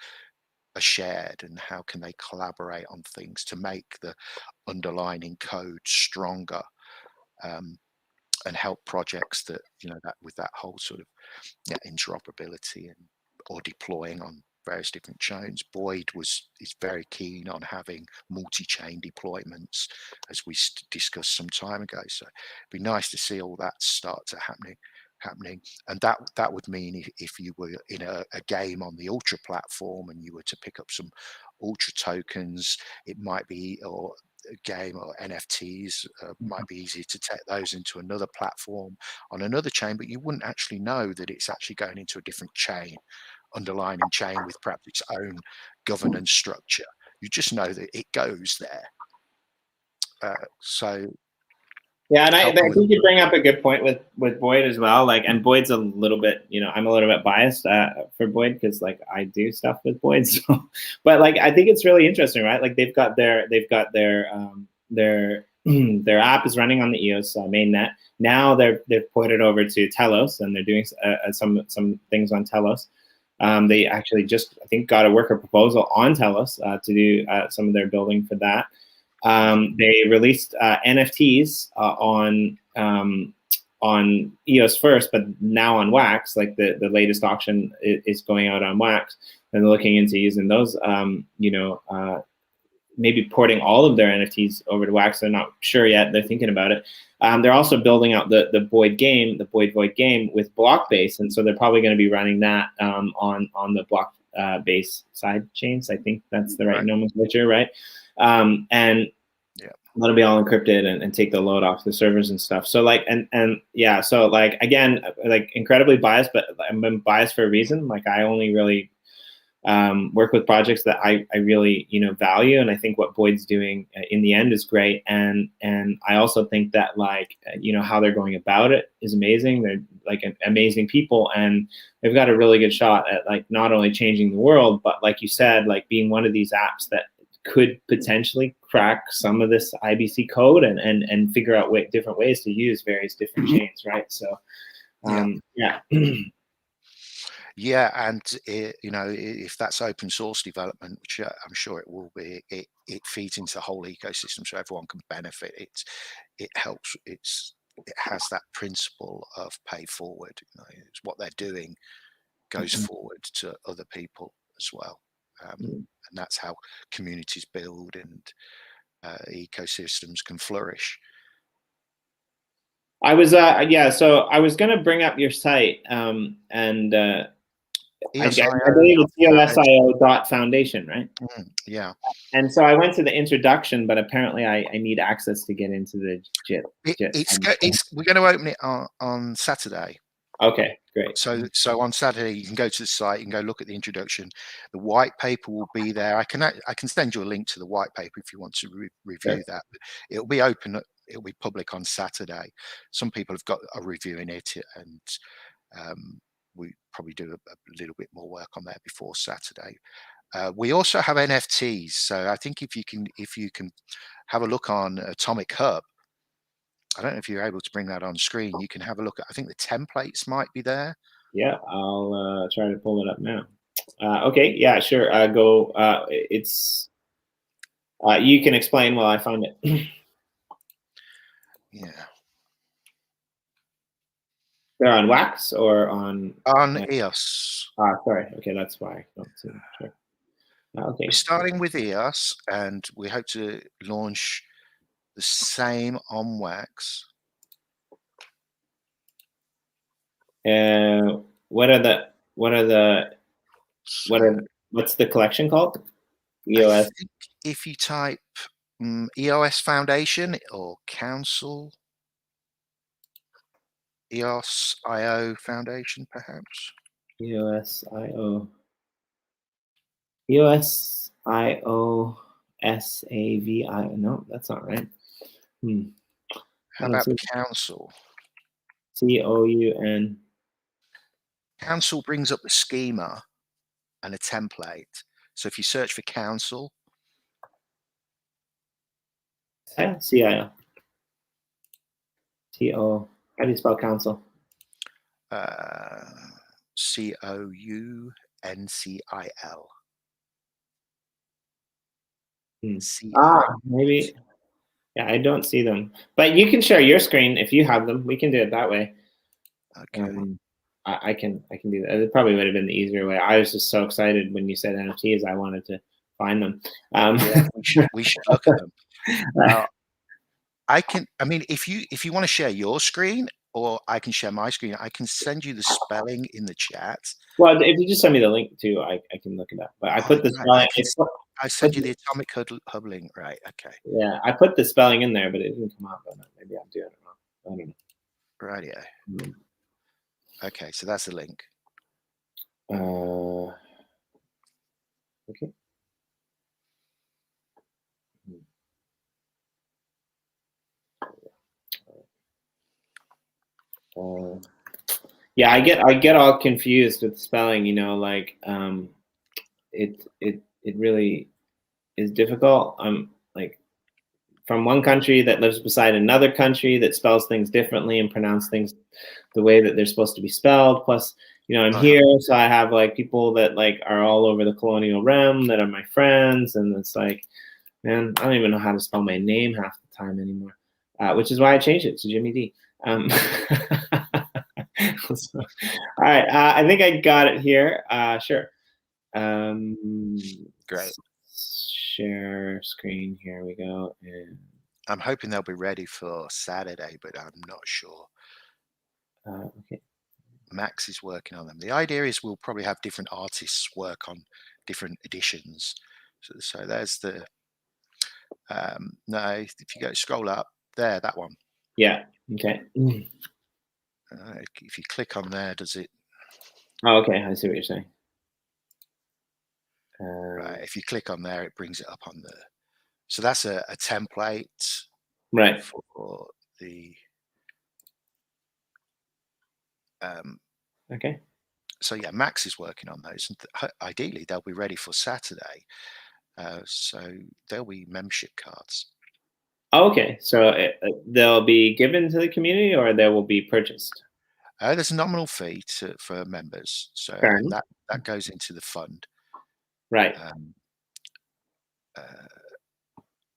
A: are shared, and how can they collaborate on things to make the underlying code stronger, and help projects that, that with that whole sort of interoperability or deploying on various different chains. Boyd is very keen on having multi-chain deployments, as we discussed some time ago. So it'd be nice to see all that start to happening, and that would mean if you were in a game on the Ultra platform and you were to pick up some Ultra tokens, it might be, or a game or NFTs, might be easier to take those into another platform on another chain, but you wouldn't actually know that it's actually going into a different chain, underlying chain with perhaps its own governance structure. You just know that it goes there. So
B: yeah, and I think you bring up a good point with Boyd as well. Like, and Boyd's a little bit, I'm a little bit biased for Boyd, because like I do stuff with Boyd. So, but like I think it's really interesting, right? Like they've got their their app is running on the EOS mainnet. Now they've ported over to Telos, and they're doing some things on Telos. They actually just, I think, got a worker proposal on Telos to do some of their building for that. They released NFTs on EOS first, but now on Wax. Like the latest auction is going out on Wax, and they're looking into using those. Maybe porting all of their NFTs over to Wax. They're not sure yet. They're thinking about it. They're also building out the Boyd Void game with Blockbase, and so they're probably going to be running that on the Blockbase side chains. I think that's the right nomenclature, right? And that'll be all encrypted and take the load off the servers and stuff. So like, and yeah, so like, again, like incredibly biased, but I'm biased for a reason. Like I only really work with projects that I really, value. And I think what Boyd's doing in the end is great. And I also think that like, how they're going about it is amazing. They're like amazing people, and they've got a really good shot at like not only changing the world, but like you said, like being one of these apps that could potentially crack some of this IBC code and figure out different ways to use various different chains, right? So, yeah.
A: Yeah, and if that's open source development, which I'm sure it will be, it feeds into the whole ecosystem, so everyone can benefit. It helps. It has that principle of pay forward. It's what they're doing goes forward to other people as well. And that's how communities build and ecosystems can flourish.
B: I was so I was going to bring up your site and I believe it's EOSIO.Foundation, right?
A: Yeah.
B: And so I went to the introduction, but apparently I need access to get into the JIT.
A: We're going to open it on Saturday.
B: Okay, great.
A: So on Saturday you can go to the site, you can go look at the introduction. The white paper will be there. I can send you a link to the white paper if you want to review that. But it'll be open. It'll be public on Saturday. Some people have got a review in it, and we probably do a little bit more work on that before Saturday. We also have NFTs. So I think if you can have a look on Atomic Hub. I don't know if you're able to bring that on screen. You can have a look at, I think the templates might be there.
B: Yeah, I'll try to pull it up now. Okay, yeah, sure. Go. It's you can explain while I find it.
A: Yeah.
B: They're on Wax or on
A: EOS.
B: Sorry. Okay, that's why I don't see them. Sure. Okay.
A: We're starting with EOS, and we hope to launch the same on Wax.
B: What's the collection called? EOS.
A: I think if you type EOS Foundation or Council, EOSIO Foundation, perhaps.
B: EOSIO. EOSIO SAVI. No, that's not right.
A: How about Council?
B: COUN.
A: Council brings up the schema and a template. So if you search for Council,
B: CIO. TO. How do you spell council?
A: COUNCIL.
B: Maybe. Yeah, I don't see them. But you can share your screen if you have them. We can do it that way.
A: Okay.
B: I can do that. It probably would have been the easier way. I was just so excited when you said NFTs. I wanted to find them.
A: Yeah, we should look at them. If you want to share your screen, or I can share my screen, I can send you the spelling in the chat.
B: Well, if you just send me the link too, I can look it up. But I put the spelling.
A: I sent you the Atomic Hub link, right? Okay.
B: Yeah, I put the spelling in there, but it didn't come up. Maybe I'm doing it wrong. I don't know.
A: Rightio. Okay, so that's the link.
B: Okay. Yeah, I get all confused with spelling. Like it really is difficult. Like from one country that lives beside another country that spells things differently and pronounce things the way that they're supposed to be spelled. Plus, I'm here, so I have like people that like are all over the colonial realm that are my friends, and it's like, man, I don't even know how to spell my name half the time anymore, which is why I changed it to Jimmy D. So, all right, I think I got it here. Sure.
A: Great.
B: Share screen. Here we go. And
A: I'm hoping they'll be ready for Saturday, but I'm not sure.
B: Okay. Max
A: is working on them. The idea is we'll probably have different artists work on different editions. So there's the no, if you go scroll up there, that one.
B: Yeah. Okay.
A: If you click on there, does it?
B: Oh, okay. I see what you're saying.
A: Right. If you click on there, it brings it up on the. So that's a template.
B: Right.
A: For the.
B: Okay.
A: So yeah, Max is working on those, and ideally they'll be ready for Saturday. So there'll be membership cards.
B: Okay, so they'll be given to the community, or they will be purchased.
A: There's a nominal fee for members, so that goes into the fund.
B: Right.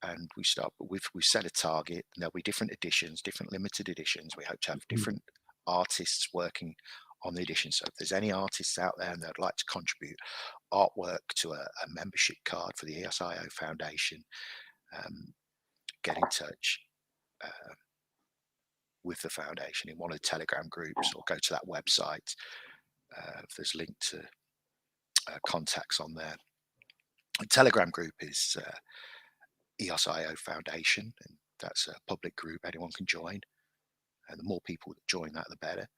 A: And we start with we set a target, and there'll be different editions, different limited editions. We hope to have different artists working on the edition. So if there's any artists out there and they'd like to contribute artwork to a membership card for the EOSIO Foundation, get in touch with the foundation in one of the Telegram groups, or go to that website. There's a link to contacts on there. The Telegram group is EOSIO Foundation, and that's a public group anyone can join. And the more people that join that, the better.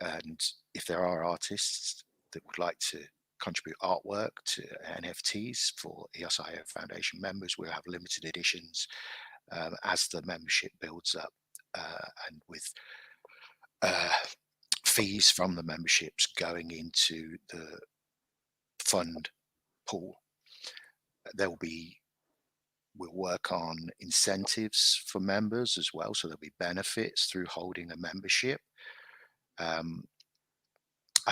A: And if there are artists that would like to contribute artwork to NFTs for EOSIO Foundation members, we'll have limited editions as the membership builds up, and with fees from the memberships going into the fund pool. We'll work on incentives for members as well, so there'll be benefits through holding a membership. I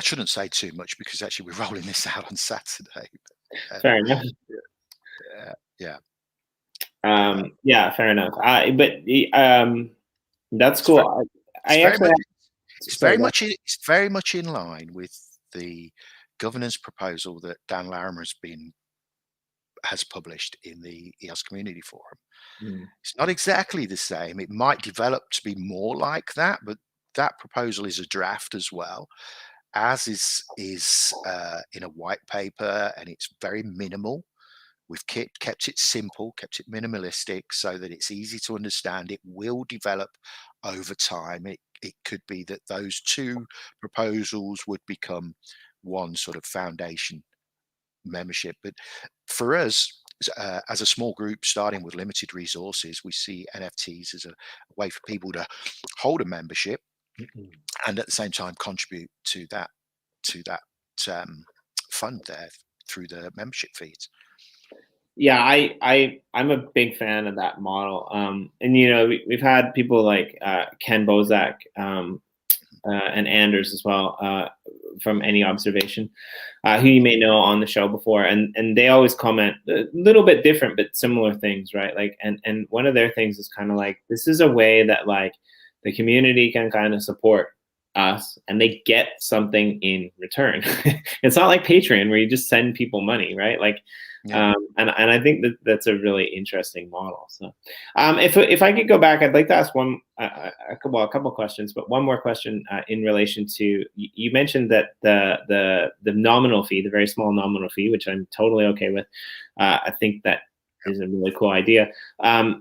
A: shouldn't say too much because actually we're rolling this out on Saturday.
B: Fair enough.
A: Yeah.
B: Yeah, fair enough. But that's cool.
A: It's very much in line with the governance proposal that Dan Larimer has published in the EOS Community Forum. It's not exactly the same. It might develop to be more like that, but that proposal is a draft as well, as is in a white paper, and it's very minimal. We've kept it simple, kept it minimalistic, so that it's easy to understand. It will develop over time. It could be that those two proposals would become one sort of foundation membership. But for us, as a small group starting with limited resources, we see NFTs as a way for people to hold a membership and at the same time contribute to that fund there through the membership fees.
B: Yeah, I'm a big fan of that model. And we've had people like Ken Bozak and Anders as well, from Any Observation, who you may know on the show before, and they always comment a little bit different but similar things, right? Like, and one of their things is kind of like, this is a way that like the community can kind of support us and they get something in return. It's not like Patreon where you just send people money, right? Like, yeah. And I think that's a really interesting model. So, if I could go back, I'd like to ask a couple of questions, but one more question in relation to, you mentioned that the nominal fee, the very small nominal fee, which I'm totally okay with. I think that is a really cool idea.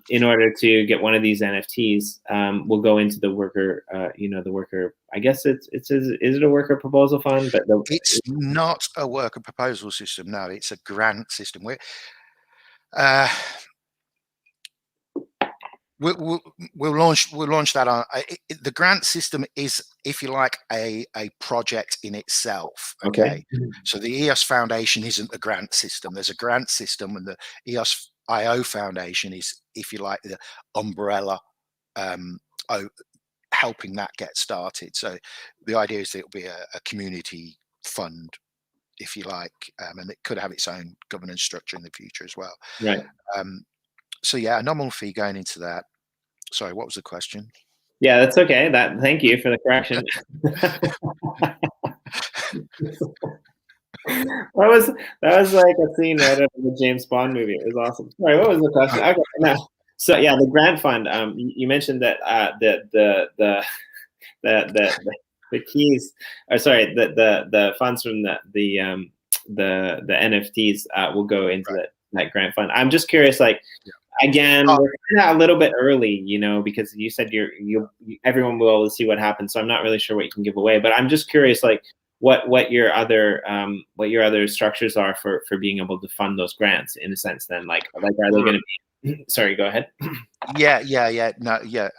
B: In order to get one of these NFTs, we'll go into the worker, the worker, I guess is it a worker proposal fund? But
A: it's not a worker proposal system. No, it's a grant system. We'll launch that on the grant system is, if you like, a project in itself. Okay. So the EOS Foundation isn't the grant system. There's a grant system, and the EOSIO Foundation is, if you like, the umbrella helping that get started. So the idea is that it'll be a community fund, if you like, and it could have its own governance structure in the future as well.
B: Right.
A: So yeah, a nominal fee going into that. Sorry, what was the question?
B: Yeah, that's okay. Thank you for the correction. that was like a scene right out of the James Bond movie. It was awesome. Sorry, what was the question? Okay, no. So yeah, the grant fund. You mentioned that the keys, or sorry, the funds from the NFTs will go into that grant fund. I'm just curious, like, again, we're kind of a little bit early, you know, because you said everyone will be able to see what happens. So I'm not really sure what you can give away, but I'm just curious, like, what your other structures are for being able to fund those grants, in a sense. Then, like are they going to be? Sorry, go ahead.
A: No,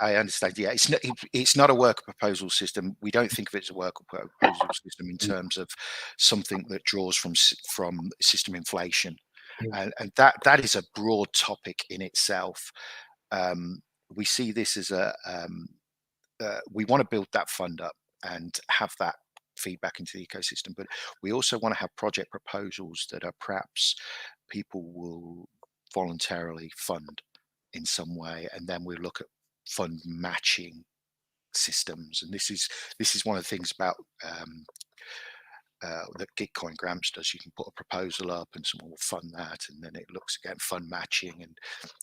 A: I understand. Yeah, it's not a worker proposal system. We don't think of it as a worker proposal system in terms of something that draws from system inflation, and that is a broad topic in itself. We see this as we want to build that fund up and have that feedback into the ecosystem, but we also want to have project proposals that are perhaps people will voluntarily fund in some way, and then we look at fund matching systems. And this is one of the things about that Gitcoin Grants does. You can put a proposal up and someone will fund that, and then it looks again fund matching, and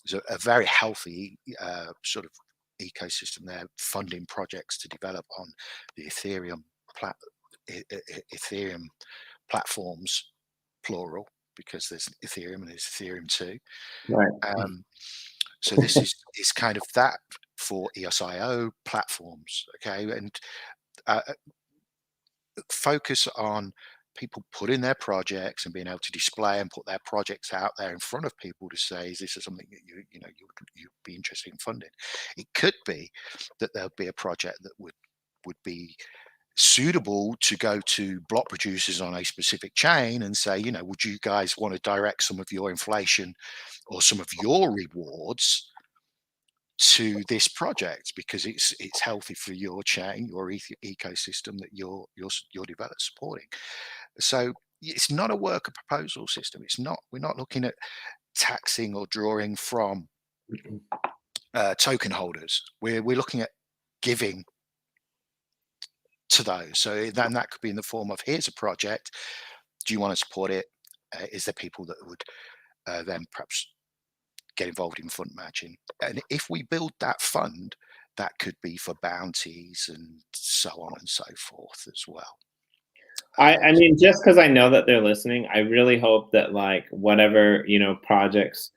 A: there's a very healthy sort of ecosystem there, funding projects to develop on the Ethereum platforms, plural, because there's Ethereum and there's Ethereum 2.
B: Right.
A: So this is kind of that for EOSIO platforms, okay, and focus on people putting their projects and being able to display and put their projects out there in front of people to say, is this something that you'd be interested in funding? It could be that there'll be a project that would be suitable to go to block producers on a specific chain and say, would you guys want to direct some of your inflation or some of your rewards to this project because it's healthy for your chain, your ecosystem that your developer supporting. So it's not a worker proposal system. We're not looking at taxing or drawing from token holders. We're looking at giving to those. So then that could be in the form of, here's a project, do you want to support it? Is there people that would then perhaps get involved in fund matching? And if we build that fund, that could be for bounties and so on and so forth as well.
B: I mean, just because I know that they're listening, I really hope that, like, whatever projects,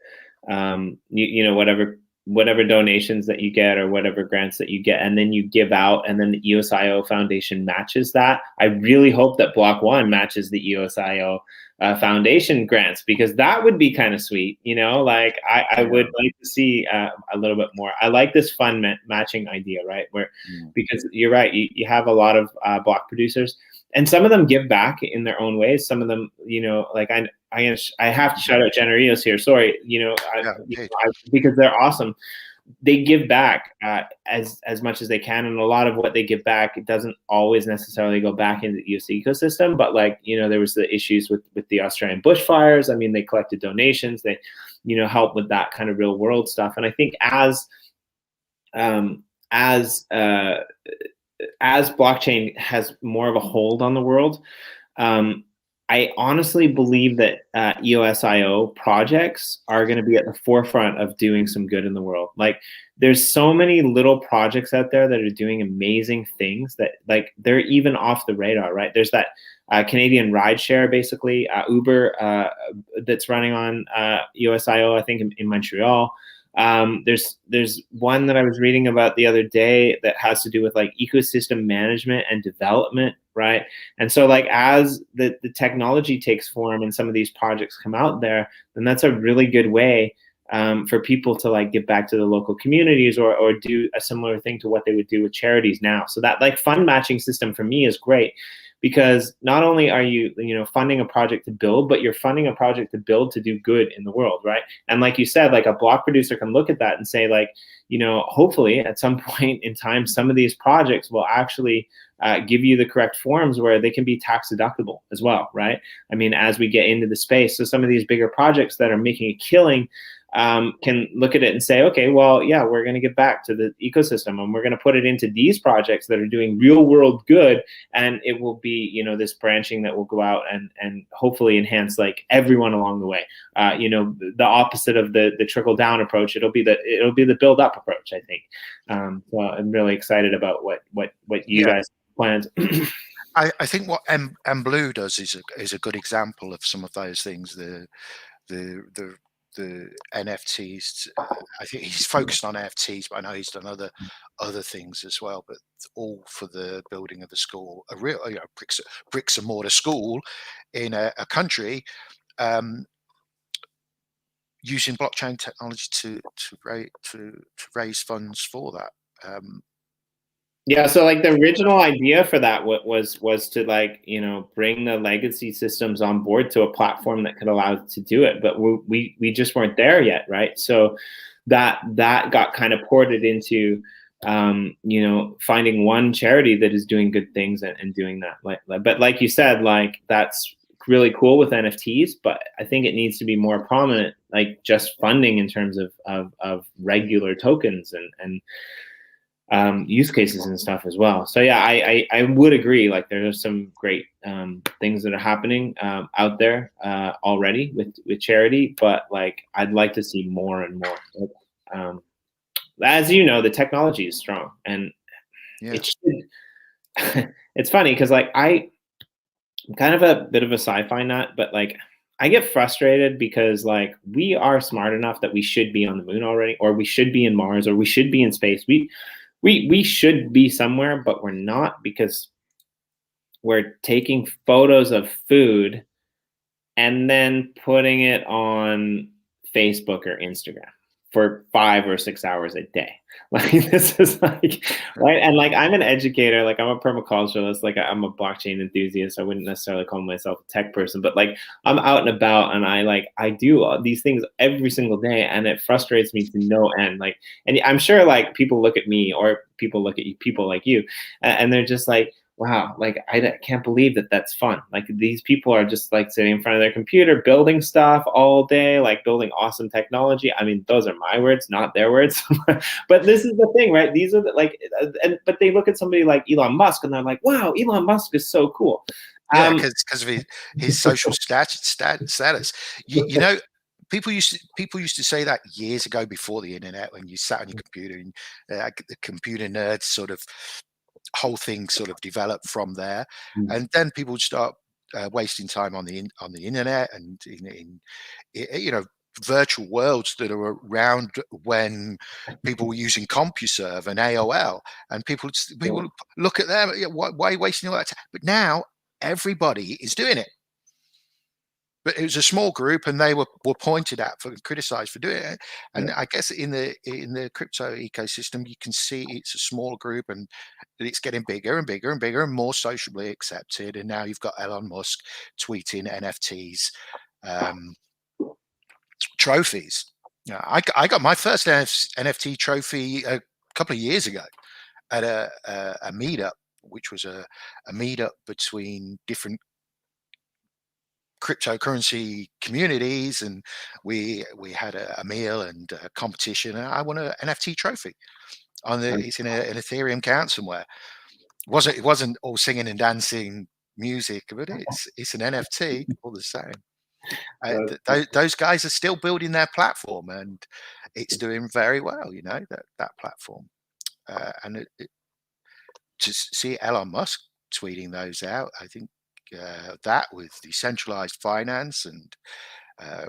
B: whatever donations that you get or whatever grants that you get, and then you give out, and then the EOSIO Foundation matches that. I really hope that Block One matches the EOSIO Foundation grants, because that would be kind of sweet. Like I would like to see a little bit more. I like this fund matching idea, right? Because you're right, you have a lot of block producers, and some of them give back in their own ways. Some of them, like I have to shout out Generios here. Sorry, because they're awesome. They give back as much as they can, and a lot of what they give back, it doesn't always necessarily go back into the EOS ecosystem. But there was the issues with the Australian bushfires. I mean, they collected donations. They, helped with that kind of real world stuff. And I think as blockchain has more of a hold on the world, I honestly believe that EOSIO projects are going to be at the forefront of doing some good in the world. Like, there's so many little projects out there that are doing amazing things that, like, they're even off the radar, right? There's that Canadian rideshare, basically, Uber, that's running on EOSIO, I think, in Montreal. There's one that I was reading about the other day that has to do with, like, ecosystem management and development, right? And so, like, as the technology takes form and some of these projects come out there, then that's a really good way for people to like give back to the local communities, or do a similar thing to what they would do with charities now. So that like fund matching system for me is great, because not only are you funding a project to build, but you're funding a project to build to do good in the world, right? And like you said, like a block producer can look at that and say like, hopefully at some point in time, some of these projects will actually give you the correct forms where they can be tax deductible as well, right? I mean, as we get into the space, so some of these bigger projects that are making a killing can look at it and say, okay, well, yeah, we're going to get back to the ecosystem, and we're going to put it into these projects that are doing real world good, and it will be, this branching that will go out and hopefully enhance like everyone along the way. The opposite of the trickle down approach. It'll be the build up approach, I think. So I'm really excited about what you guys planned.
A: I think what M Blue does is a good example of some of those things. The NFTs. I think he's focused on NFTs, but I know he's done other things as well. But all for the building of the school, a real bricks and mortar school in a country, using blockchain technology to raise funds for that.
B: Yeah, so like the original idea for that was to like, bring the legacy systems on board to a platform that could allow it to do it, but we just weren't there yet, right? So that got kind of ported into finding one charity that is doing good things and doing that. But like you said, like that's really cool with NFTs, but I think it needs to be more prominent, like just funding in terms of regular tokens and use cases and stuff as well. So yeah, I would agree. Like there are some great things that are happening out there already with charity, but like I'd like to see more and more. As you know, the technology is strong, and it should. It's funny because like I'm kind of a bit of a sci-fi nut, but like I get frustrated because like we are smart enough that we should be on the moon already, or we should be in Mars, or we should be in space. We should be somewhere, but we're not, because we're taking photos of food and then putting it on Facebook or Instagram for 5 or 6 hours a day. Like this is like, right? And like I'm an educator, like I'm a permaculturalist, like I'm a blockchain enthusiast. I wouldn't necessarily call myself a tech person, but like I'm out and about, and I do these things every single day, and it frustrates me to no end. Like, and I'm sure like people look at me, or people look at you, people like you, and they're just like, wow, like I can't believe that that's fun. Like these people are just like sitting in front of their computer, building stuff all day, like building awesome technology. I mean, those are my words, not their words. But this is the thing, right? These are but they look at somebody like Elon Musk and they're like, wow, Elon Musk is so cool.
A: Yeah, because of his social status. You know, people used to say that years ago, before the internet, when you sat on your computer, and the computer nerds sort of whole thing sort of developed from there. And then people would start wasting time on the internet, and in virtual worlds that are around when people were using CompuServe and AOL, and people look at them, why are you wasting all that time? But now everybody is doing it. But it was a small group, and they were pointed at for, criticized for doing it. And I guess in the crypto ecosystem, you can see it's a small group, and it's getting bigger and bigger and bigger and more socially accepted. And now you've got Elon Musk tweeting NFTs trophies. I got my first NFT trophy a couple of years ago at a meetup, which was a meetup between different cryptocurrency communities, and we had a meal and a competition, and I won an NFT trophy it's in an Ethereum account somewhere. It wasn't all singing and dancing music, but it's an NFT all the same. Those guys are still building their platform, and it's doing very well, that platform. And to see Elon Musk tweeting those out, I think that with decentralized finance and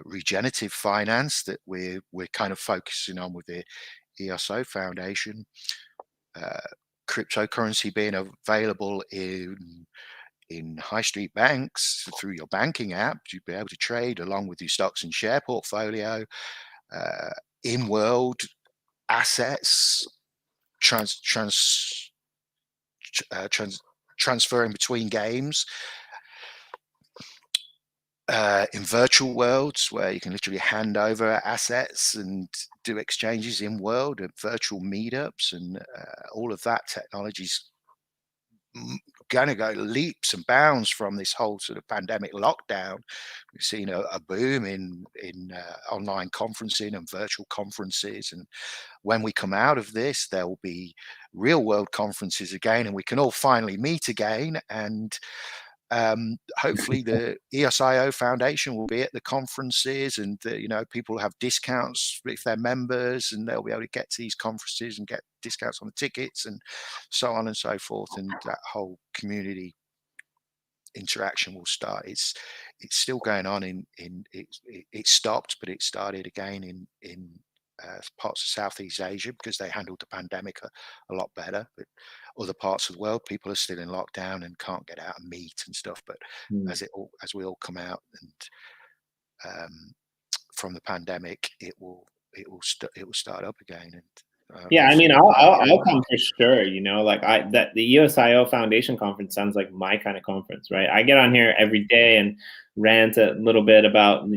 A: regenerative finance that we're kind of focusing on with the EOSIO Foundation, cryptocurrency being available in high street banks through your banking app, you'd be able to trade along with your stocks and share portfolio. in-world assets, transferring between games, in virtual worlds where you can literally hand over assets and do exchanges in world, and virtual meetups, and all of that technology's going to go leaps and bounds from this whole sort of pandemic lockdown. We've seen a boom in online conferencing and virtual conferences, and when we come out of this, there will be real world conferences again, and we can all finally meet again. And hopefully the EOSIO Foundation will be at the conferences, and people will have discounts if they're members, and they'll be able to get to these conferences and get discounts on the tickets and so on and so forth, and that whole community interaction will start. It's still going on it stopped, but it started again in parts of Southeast Asia because they handled the pandemic a lot better. But other parts of the world, people are still in lockdown and can't get out and meet and stuff. But as we all come out and from the pandemic, it will start up again. And
B: yeah, I mean, I'll come for sure. Like the EOSIO Foundation conference sounds like my kind of conference, right? I get on here every day and rant a little bit about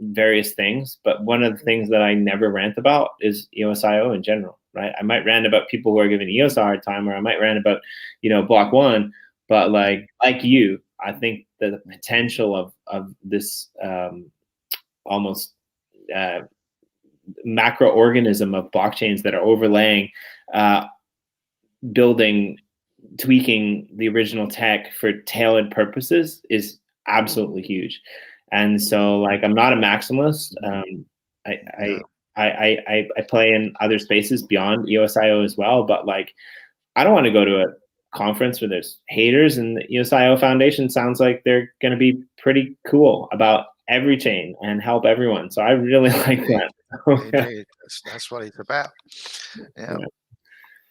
B: various things, but one of the things that I never rant about is EOSIO in general, right? I might rant about people who are giving EOS a hard time, or I might rant about Block One, but like you, I think that the potential of this almost macroorganism of blockchains that are overlaying, building, tweaking the original tech for tailored purposes is absolutely huge. And so, like, I'm not a maximalist. I play in other spaces beyond EOSIO as well, but like, I don't want to go to a conference where there's haters, and the EOSIO Foundation sounds like they're going to be pretty cool about every chain and help everyone. So I really like that.
A: Indeed. That's what it's about. Yeah.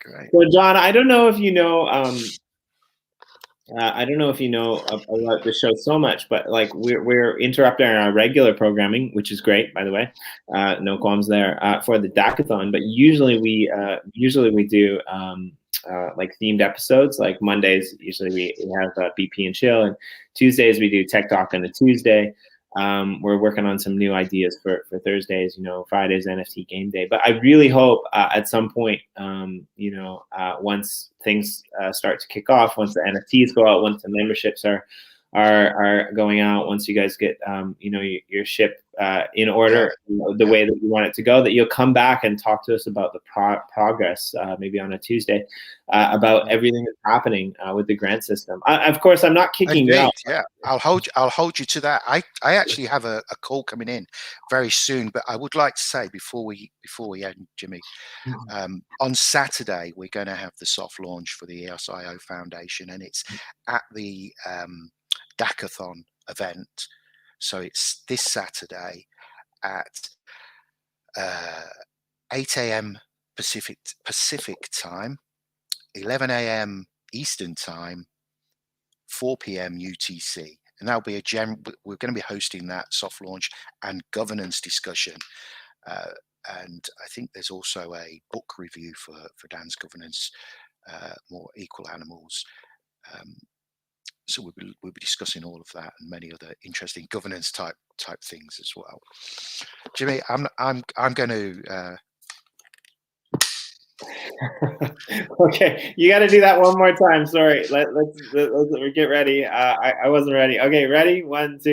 A: Great.
B: So John, I don't know if you know, about the show so much, but like we're interrupting our regular programming, which is great, by the way. No qualms there, for the DACathon. But usually we do like themed episodes. Like Mondays, usually we have BP and Chill, and Tuesdays we do Tech Talk on a Tuesday. We're working on some new ideas for Thursdays, Fridays, NFT game day. But I really hope at some point, once things start to kick off, once the NFTs go out, once the memberships are going out, once you guys get, your ship in order, the way that you want it to go, that you'll come back and talk to us about the progress, maybe on a Tuesday, about everything that's happening with the grant system. Of course, I'm not kicking you out.
A: Yeah, I'll hold you to that. I actually have a call coming in very soon, but I would like to say before we end, Jimmy, on Saturday we're going to have the soft launch for the EOSIO Foundation, and it's at the DACathon event. So it's this Saturday at 8 a.m. Pacific time, 11 a.m. Eastern time, 4 p.m. UTC, and that'll be we're going to be hosting that soft launch and governance discussion. And I think there's also a book review for Dan's governance, More Equal Animals. So we'll be discussing all of that and many other interesting governance type things as well. Jimmy, I'm going to.
B: Okay, you got to do that one more time. Sorry, let's get ready. I wasn't ready. Okay, ready? 1, 2.